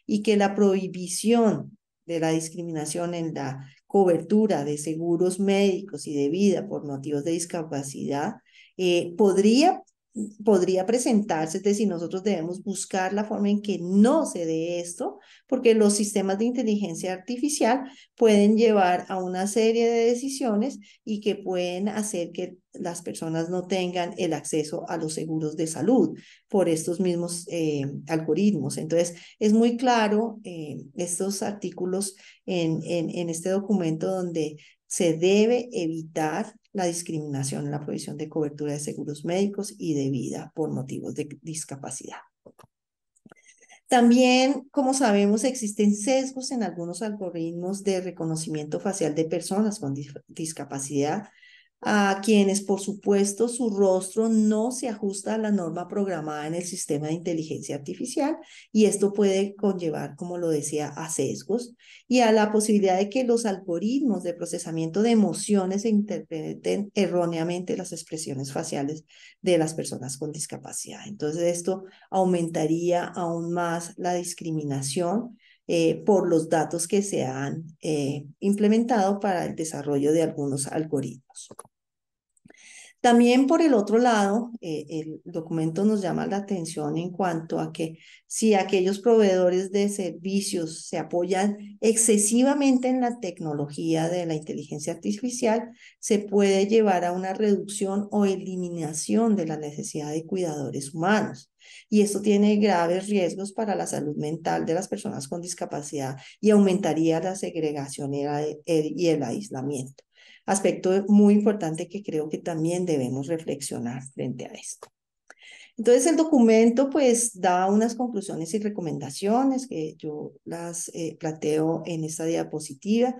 y que la prohibición de la discriminación en la cobertura de seguros médicos y de vida por motivos de discapacidad podría presentarse, es decir, nosotros debemos buscar la forma en que no se dé esto, porque los sistemas de inteligencia artificial pueden llevar a una serie de decisiones y que pueden hacer que las personas no tengan el acceso a los seguros de salud por estos mismos algoritmos. Entonces, es muy claro estos artículos en este documento donde se debe evitar la discriminación en la provisión de cobertura de seguros médicos y de vida por motivos de discapacidad. También, como sabemos, existen sesgos en algunos algoritmos de reconocimiento facial de personas con discapacidad, a quienes, por supuesto, su rostro no se ajusta a la norma programada en el sistema de inteligencia artificial, y esto puede conllevar, como lo decía, a sesgos y a la posibilidad de que los algoritmos de procesamiento de emociones interpreten erróneamente las expresiones faciales de las personas con discapacidad. Entonces, esto aumentaría aún más la discriminación por los datos que se han implementado para el desarrollo de algunos algoritmos. También por el otro lado, el documento nos llama la atención en cuanto a que si aquellos proveedores de servicios se apoyan excesivamente en la tecnología de la inteligencia artificial, se puede llevar a una reducción o eliminación de la necesidad de cuidadores humanos. Y esto tiene graves riesgos para la salud mental de las personas con discapacidad y aumentaría la segregación y el aislamiento. Aspecto muy importante que creo que también debemos reflexionar frente a esto. Entonces el documento pues da unas conclusiones y recomendaciones que yo las planteo en esta diapositiva,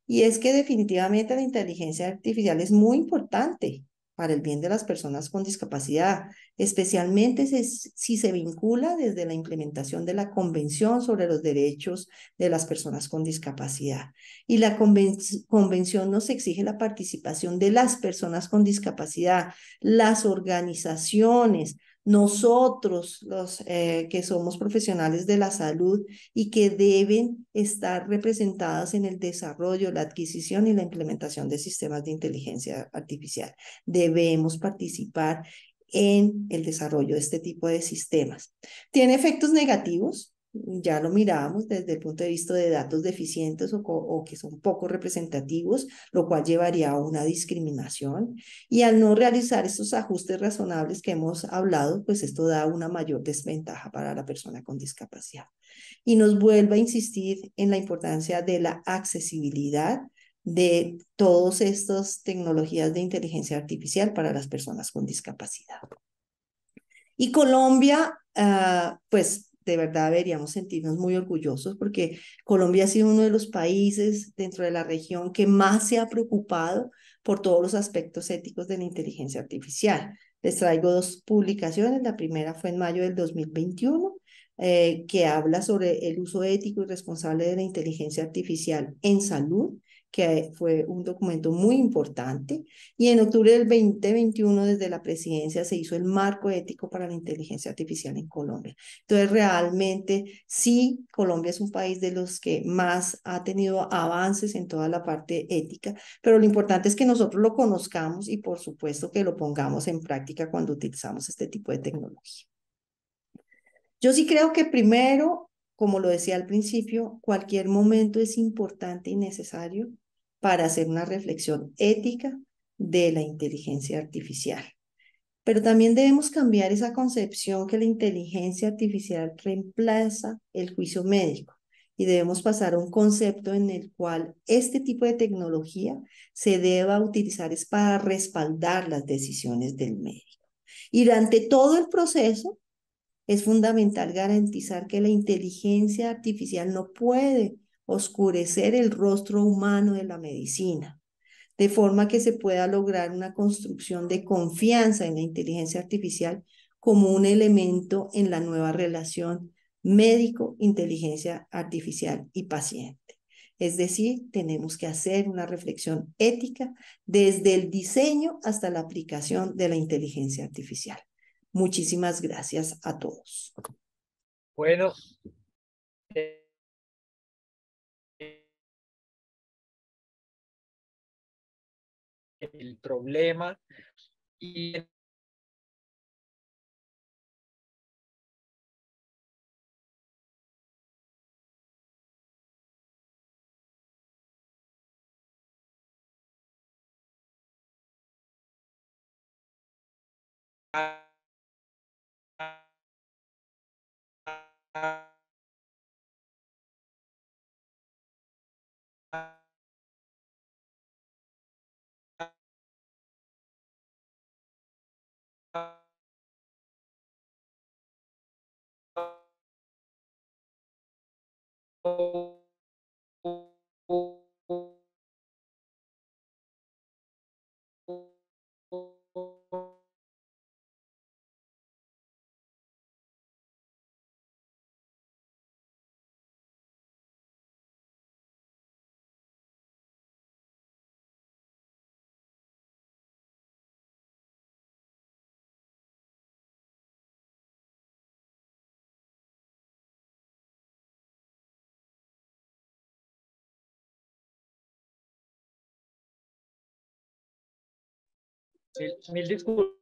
y es que definitivamente la inteligencia artificial es muy importante para el bien de las personas con discapacidad, especialmente si se vincula desde la implementación de la Convención sobre los Derechos de las Personas con Discapacidad. Y la convención nos exige la participación de las personas con discapacidad, las organizaciones, nosotros, los que somos profesionales de la salud y que deben estar representadas en el desarrollo, la adquisición y la implementación de sistemas de inteligencia artificial. Debemos participar en el desarrollo de este tipo de sistemas. ¿Tiene efectos negativos? Ya lo mirábamos desde el punto de vista de datos deficientes o que son poco representativos, lo cual llevaría a una discriminación. Y al no realizar estos ajustes razonables que hemos hablado, pues esto da una mayor desventaja para la persona con discapacidad. Y nos vuelve a insistir en la importancia de la accesibilidad de todas estas tecnologías de inteligencia artificial para las personas con discapacidad. Y Colombia, pues de verdad deberíamos sentirnos muy orgullosos, porque Colombia ha sido uno de los países dentro de la región que más se ha preocupado por todos los aspectos éticos de la inteligencia artificial. Les traigo dos publicaciones. La primera fue en mayo del 2021, que habla sobre el uso ético y responsable de la inteligencia artificial en salud, que fue un documento muy importante. Y en octubre del 2021, desde la presidencia, se hizo el marco ético para la inteligencia artificial en Colombia. Entonces, realmente, sí, Colombia es un país de los que más ha tenido avances en toda la parte ética, pero lo importante es que nosotros lo conozcamos y, por supuesto, que lo pongamos en práctica cuando utilizamos este tipo de tecnología. Yo sí creo que primero, como lo decía al principio, cualquier momento es importante y necesario para hacer una reflexión ética de la inteligencia artificial. Pero también debemos cambiar esa concepción que la inteligencia artificial reemplaza el juicio médico, y debemos pasar a un concepto en el cual este tipo de tecnología se deba utilizar es para respaldar las decisiones del médico. Y durante todo el proceso es fundamental garantizar que la inteligencia artificial no puede oscurecer el rostro humano de la medicina, de forma que se pueda lograr una construcción de confianza en la inteligencia artificial como un elemento en la nueva relación médico, inteligencia artificial y paciente. Es decir, tenemos que hacer una reflexión ética desde el diseño hasta la aplicación de la inteligencia artificial. Muchísimas gracias a todos. Bueno, el problema y mil disculpas,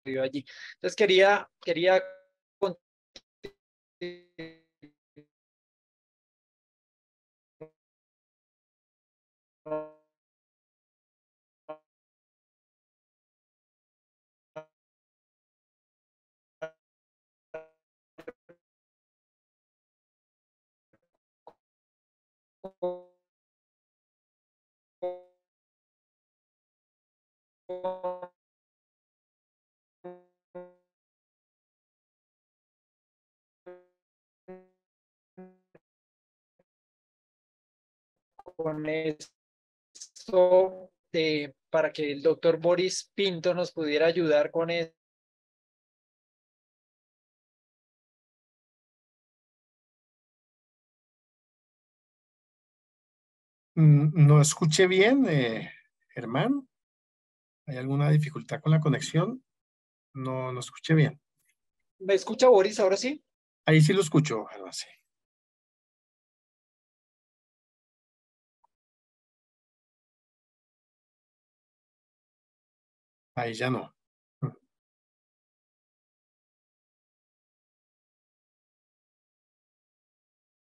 allí. Entonces quería con esto para que el doctor Boris Pinto nos pudiera ayudar con esto. No escuché bien, Germán. ¿Hay alguna dificultad con la conexión? No, no escuché bien. ¿Me escucha, Boris, ahora sí? Ahí sí lo escucho, Germán, sí. Ahí ya no.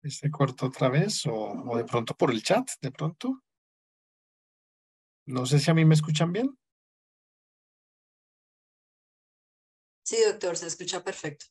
¿Se cortó otra vez o de pronto por el chat? De pronto. No sé si a mí me escuchan bien. Sí, doctor, se escucha perfecto.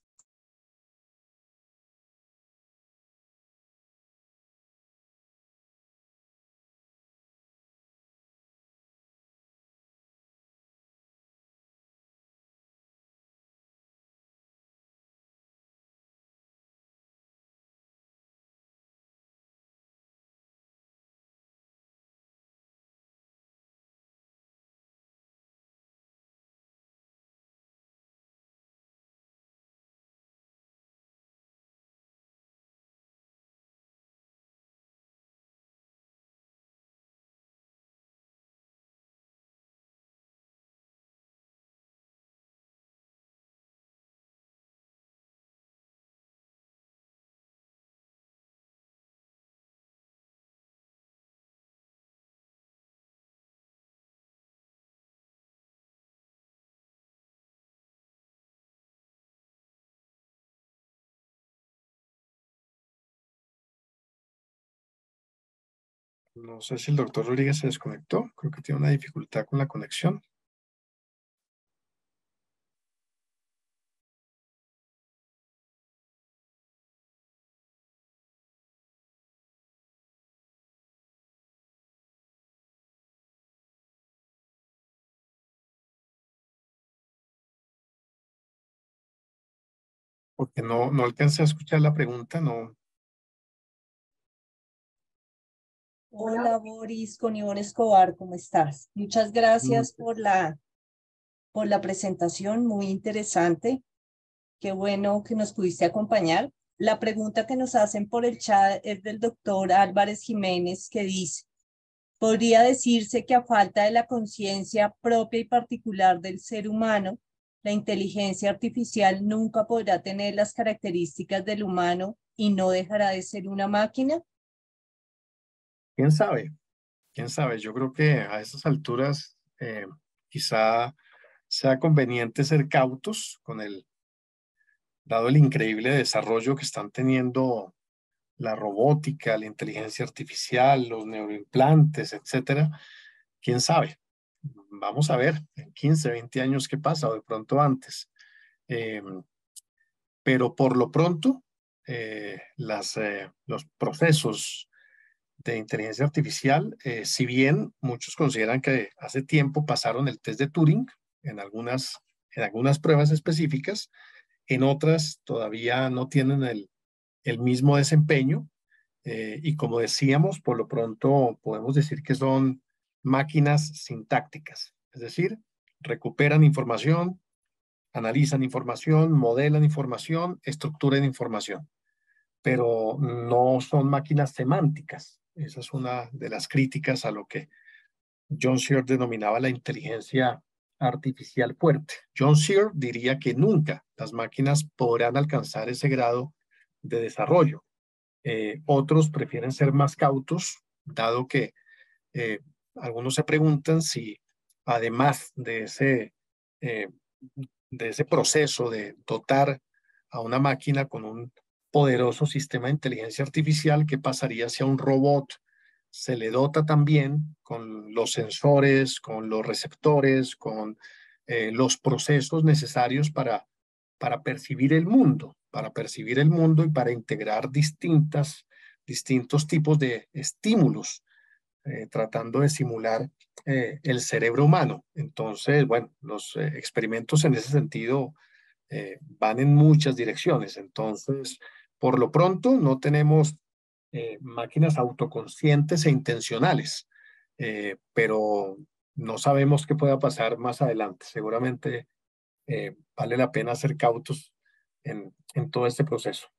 No sé si el doctor Rodríguez se desconectó. Creo que tiene una dificultad con la conexión. Porque no alcancé a escuchar la pregunta, no. Hola Boris, con Ivonne Escobar, ¿cómo estás? Muchas gracias por la presentación, muy interesante. Qué bueno que nos pudiste acompañar. La pregunta que nos hacen por el chat es del doctor Álvarez Jiménez, que dice, ¿podría decirse que a falta de la conciencia propia y particular del ser humano, la inteligencia artificial nunca podrá tener las características del humano y no dejará de ser una máquina? ¿Quién sabe? ¿Quién sabe? Yo creo que a estas alturas quizá sea conveniente ser cautos dado el increíble desarrollo que están teniendo la robótica, la inteligencia artificial, los neuroimplantes, etcétera. ¿Quién sabe? Vamos a ver en 15, 20 años qué pasa, o de pronto antes. Eh, pero por lo pronto, los procesos de inteligencia artificial, si bien muchos consideran que hace tiempo pasaron el test de Turing en algunas pruebas específicas, en otras todavía no tienen el mismo desempeño. Y como decíamos, por lo pronto podemos decir que son máquinas sintácticas, es decir, recuperan información, analizan información, modelan información, estructuran información, pero no son máquinas semánticas. Esa es una de las críticas a lo que John Searle denominaba la inteligencia artificial fuerte. John Searle diría que nunca las máquinas podrán alcanzar ese grado de desarrollo. Otros prefieren ser más cautos, dado que algunos se preguntan si además eh, de ese proceso de dotar a una máquina con un poderoso sistema de inteligencia artificial, ¿qué pasaría si a un robot se le dota también con los sensores, con los receptores, con los procesos necesarios para percibir el mundo, y para integrar distintos tipos de estímulos, tratando de simular el cerebro humano? Entonces, bueno, los experimentos en ese sentido van en muchas direcciones. Entonces, por lo pronto, no tenemos máquinas autoconscientes e intencionales, pero no sabemos qué pueda pasar más adelante. Seguramente vale la pena ser cautos en todo este proceso.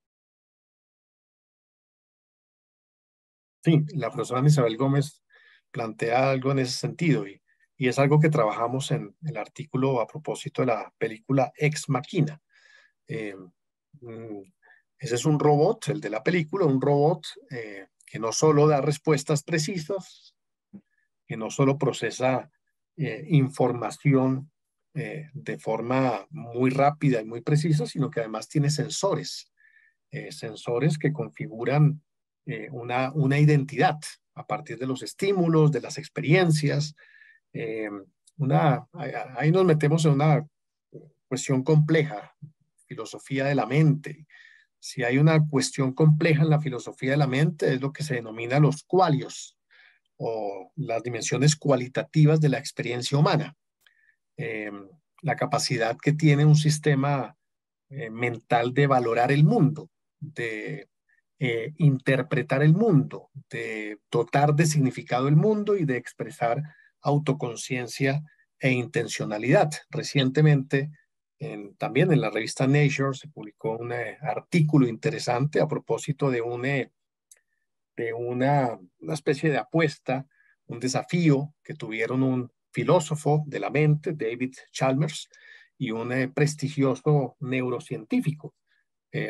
Sí, la profesora Isabel Gómez plantea algo en ese sentido y es algo que trabajamos en el artículo a propósito de la película Ex Machina. Eh, mm, Ese es un robot, el de la película, un robot que no solo da respuestas precisas, que no solo procesa información de forma muy rápida y muy precisa, sino que además tiene sensores que configuran una identidad a partir de los estímulos, de las experiencias. Eh, Ahí nos metemos en una cuestión compleja, filosofía de la mente. Si hay una cuestión compleja en la filosofía de la mente, es lo que se denomina los qualios, o las dimensiones cualitativas de la experiencia humana. Eh, la capacidad que tiene un sistema mental de valorar el mundo, de interpretar el mundo, de dotar de significado el mundo y de expresar autoconciencia e intencionalidad. Recientemente, también en la revista Nature se publicó un artículo interesante a propósito de una especie de apuesta, un desafío que tuvieron un filósofo de la mente, David Chalmers, y un prestigioso neurocientífico.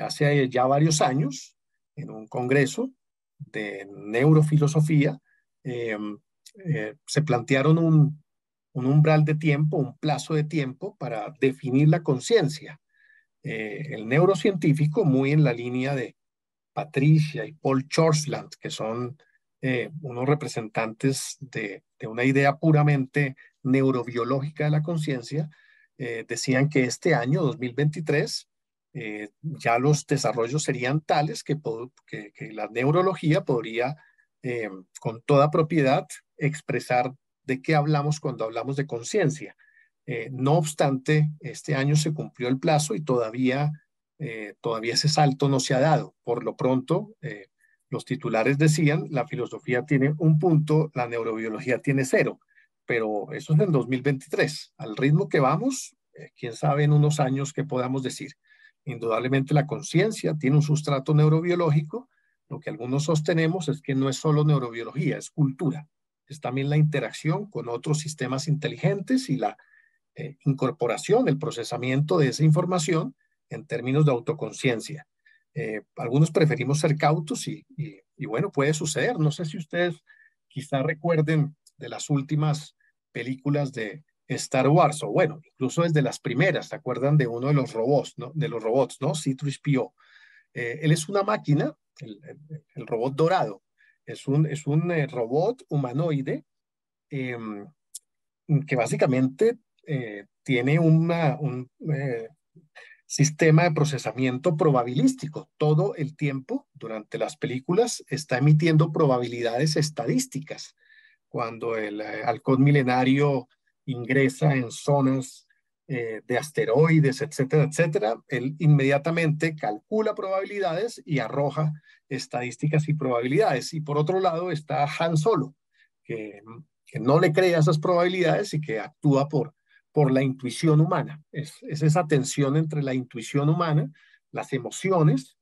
Hace ya varios años, en un congreso de neurofilosofía, se plantearon un umbral de tiempo, un plazo de tiempo para definir la conciencia. El neurocientífico, muy en la línea de Patricia y Paul Chorstland, que son unos representantes de una idea puramente neurobiológica de la conciencia, decían que este año 2023 ya los desarrollos serían tales que la neurología podría con toda propiedad expresar de qué hablamos cuando hablamos de conciencia. No obstante, este año se cumplió el plazo y todavía ese salto no se ha dado. Por lo pronto, los titulares decían, la filosofía tiene un punto, la neurobiología tiene 0, pero eso es en 2023. Al ritmo que vamos, quién sabe en unos años qué podamos decir. Indudablemente la conciencia tiene un sustrato neurobiológico. Lo que algunos sostenemos es que no es solo neurobiología, es cultura. Es también la interacción con otros sistemas inteligentes y la incorporación, el procesamiento de esa información en términos de autoconciencia. Algunos preferimos ser cautos y bueno, puede suceder. No sé si ustedes quizá recuerden de las últimas películas de Star Wars, o bueno, incluso desde las primeras, ¿se acuerdan de uno de los robots, ¿no? De los robots, ¿no? C-3PO. Él es una máquina, el robot dorado. Es un robot humanoide eh, que básicamente tiene un sistema de procesamiento probabilístico. Todo el tiempo, durante las películas, está emitiendo probabilidades estadísticas. Cuando el halcón milenario ingresa en zonas de asteroides, etcétera, etcétera, él inmediatamente calcula probabilidades y arroja estadísticas y probabilidades. Y por otro lado está Han Solo, que, que no le crea esas probabilidades y que actúa por la intuición humana. Es esa tensión entre la intuición humana, las emociones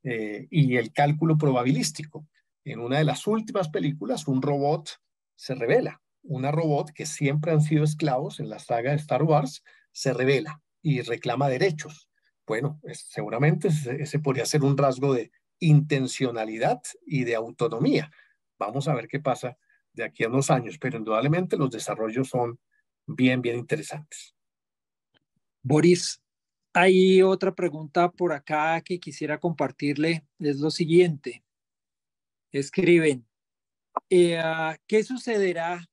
y el cálculo probabilístico. En una de las últimas películas, un robot se revela. Una robot que siempre han sido esclavos en la saga de Star Wars se revela y reclama derechos. Bueno, seguramente ese podría ser un rasgo de intencionalidad y de autonomía. Vamos a ver qué pasa de aquí a unos años, pero indudablemente los desarrollos son bien, bien interesantes. Boris, hay otra pregunta por acá que quisiera compartirle. Es lo siguiente. Escriben, ¿qué sucederá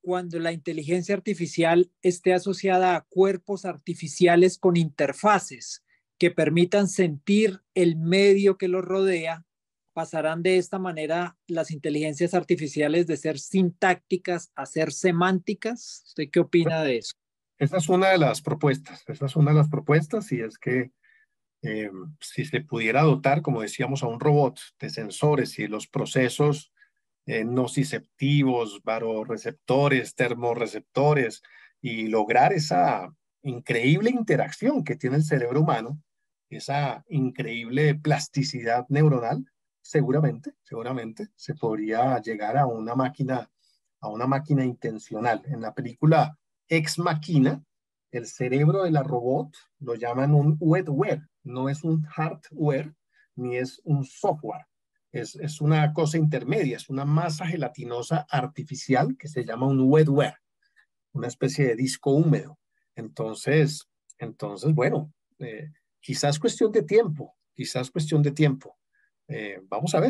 cuando la inteligencia artificial esté asociada a cuerpos artificiales con interfaces que permitan sentir el medio que los rodea? ¿Pasarán de esta manera las inteligencias artificiales de ser sintácticas a ser semánticas? ¿Usted qué opina de eso? Esa es una de las propuestas. Esa es una de las propuestas y es que si se pudiera dotar, como decíamos, a un robot de sensores y los procesos nociceptivos, baroreceptores, termorreceptores, y lograr esa increíble interacción que tiene el cerebro humano, esa increíble plasticidad neuronal, seguramente se podría llegar a una máquina intencional. En la película Ex Machina, el cerebro de la robot lo llaman un wetware, no es un hardware ni es un software. Es una cosa intermedia, es una masa gelatinosa artificial que se llama un wetware, una especie de disco húmedo. Entonces, bueno, quizás cuestión de tiempo, quizás cuestión de tiempo. Vamos a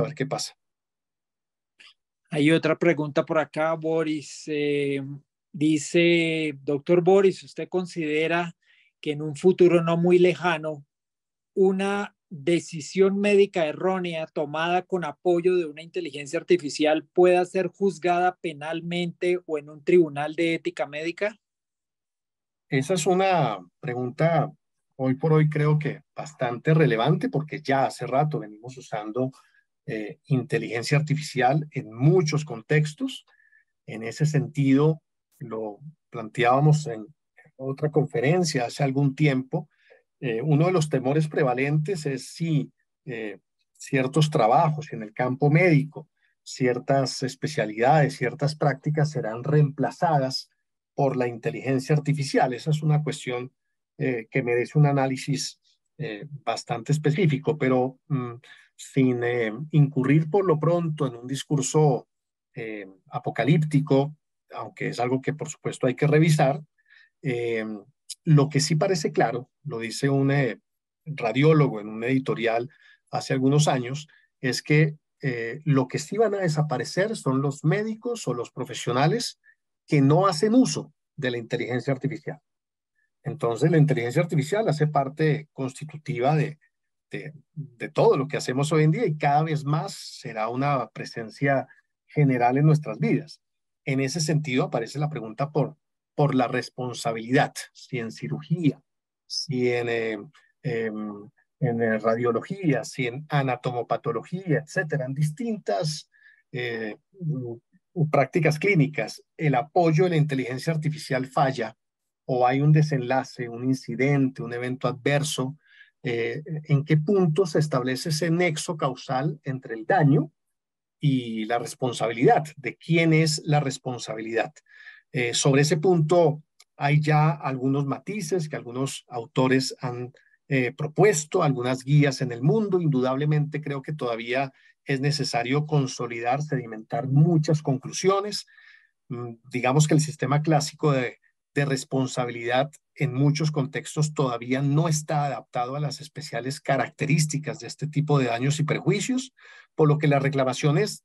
ver qué pasa. Hay otra pregunta por acá, Boris. Dice, doctor Boris, ¿usted considera que en un futuro no muy lejano una decisión médica errónea tomada con apoyo de una inteligencia artificial pueda ser juzgada penalmente o en un tribunal de ética médica? Esa es una pregunta hoy por hoy creo que bastante relevante porque ya hace rato venimos usando inteligencia artificial en muchos contextos. En ese sentido, lo planteábamos en otra conferencia hace algún tiempo. Uno de los temores prevalentes es si ciertos trabajos en el campo médico, ciertas especialidades, ciertas prácticas serán reemplazadas por la inteligencia artificial. Esa es una cuestión que merece un análisis bastante específico, pero sin incurrir por lo pronto en un discurso apocalíptico, aunque es algo que por supuesto hay que revisar. eh, lo que sí parece claro, lo dice un radiólogo en un editorial hace algunos años, es que lo que sí van a desaparecer son los médicos o los profesionales que no hacen uso de la inteligencia artificial. Entonces, la inteligencia artificial hace parte constitutiva de todo lo que hacemos hoy en día y cada vez más será una presencia general en nuestras vidas. En ese sentido, aparece la pregunta por la responsabilidad, si en cirugía, si en radiología, si en anatomopatología, etcétera, en distintas prácticas clínicas, el apoyo de la inteligencia artificial falla. o hay un desenlace, un incidente, un evento adverso, ¿en qué punto se establece ese nexo causal entre el daño y la responsabilidad? ¿De quién es la responsabilidad? Sobre ese punto hay ya algunos matices que algunos autores han propuesto, algunas guías en el mundo. Indudablemente creo que todavía es necesario consolidar, sedimentar muchas conclusiones. Digamos que el sistema clásico de responsabilidad en muchos contextos todavía no está adaptado a las especiales características de este tipo de daños y perjuicios, por lo que las reclamaciones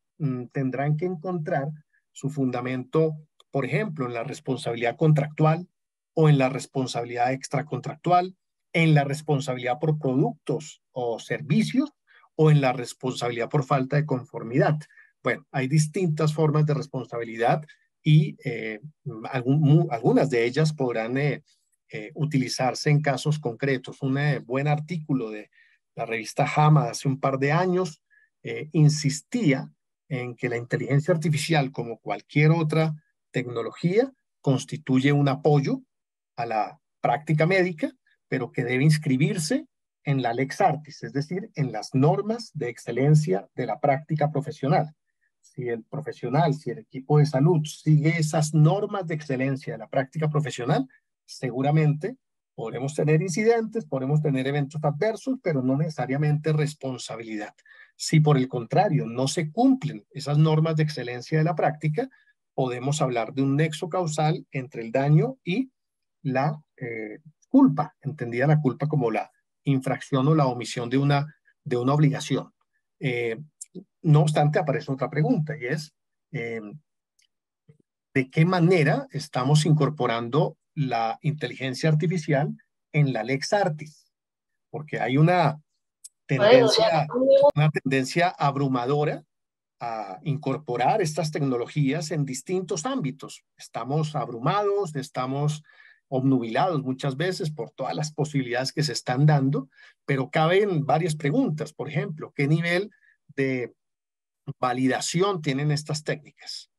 tendrán que encontrar su fundamento, por ejemplo, en la responsabilidad contractual o en la responsabilidad extracontractual, en la responsabilidad por productos o servicios o en la responsabilidad por falta de conformidad. Bueno, hay distintas formas de responsabilidad y algunas de ellas podrán utilizarse en casos concretos. Un buen artículo de la revista JAMA hace un par de años insistía en que la inteligencia artificial, como cualquier otra tecnología, constituye un apoyo a la práctica médica, pero que debe inscribirse en la Lex Artis, es decir, en las normas de excelencia de la práctica profesional. Si el profesional, si el equipo de salud sigue esas normas de excelencia de la práctica profesional, seguramente podremos tener incidentes, podremos tener eventos adversos, pero no necesariamente responsabilidad. Si por el contrario no se cumplen esas normas de excelencia de la práctica, podemos hablar de un nexo causal entre el daño y la culpa, entendida la culpa como la infracción o la omisión de una obligación. No obstante, aparece otra pregunta y es, ¿de qué manera estamos incorporando la inteligencia artificial en la Lex Artis? Porque hay una tendencia abrumadora a incorporar estas tecnologías en distintos ámbitos. Estamos abrumados, estamos obnubilados muchas veces por todas las posibilidades que se están dando, pero caben varias preguntas. Por ejemplo, ¿qué nivel de validación tienen estas técnicas?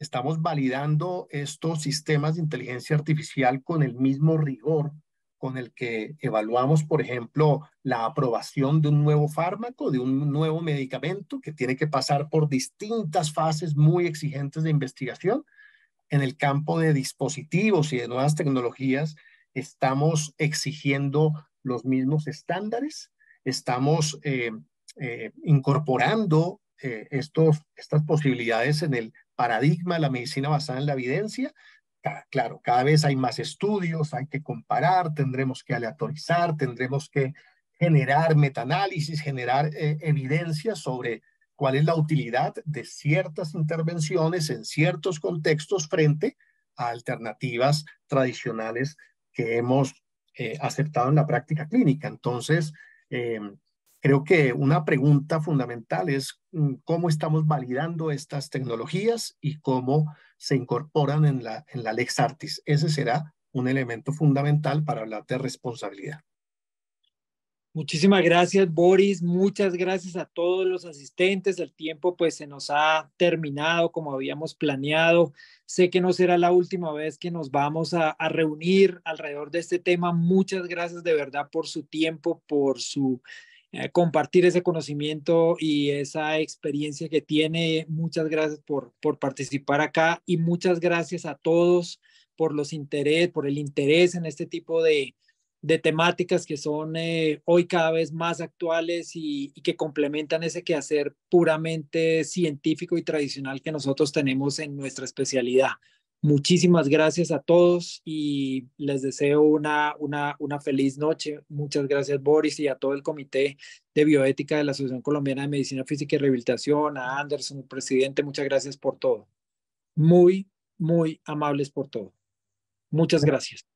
¿Estamos validando estos sistemas de inteligencia artificial con el mismo rigor con el que evaluamos, por ejemplo, la aprobación de un nuevo fármaco, de un nuevo medicamento que tiene que pasar por distintas fases muy exigentes de investigación? En el campo de dispositivos y de nuevas tecnologías, ¿estamos exigiendo los mismos estándares? ¿Estamos incorporando estas posibilidades en el paradigma de la medicina basada en la evidencia? Claro, cada vez hay más estudios, hay que comparar, tendremos que aleatorizar, tendremos que generar metaanálisis, generar evidencia sobre cuál es la utilidad de ciertas intervenciones en ciertos contextos frente a alternativas tradicionales que hemos aceptado en la práctica clínica. Entonces, creo que una pregunta fundamental es cómo estamos validando estas tecnologías y cómo se incorporan en la Lex Artis. Ese será un elemento fundamental para hablar de responsabilidad. Muchísimas gracias, Boris. Muchas gracias a todos los asistentes. El tiempo pues se nos ha terminado como habíamos planeado. Sé que no será la última vez que nos vamos a reunir alrededor de este tema. Muchas gracias de verdad por su tiempo, por su compartir ese conocimiento y esa experiencia que tiene. Muchas gracias por participar acá y muchas gracias a todos por el interés en este tipo de temáticas que son hoy cada vez más actuales y que complementan ese quehacer puramente científico y tradicional que nosotros tenemos en nuestra especialidad. Muchísimas gracias a todos y les deseo una feliz noche. Muchas gracias, Boris, y a todo el Comité de Bioética de la Asociación Colombiana de Medicina Física y Rehabilitación, a Anderson, el presidente. Muchas gracias por todo. Muy, muy amables por todo. Muchas gracias.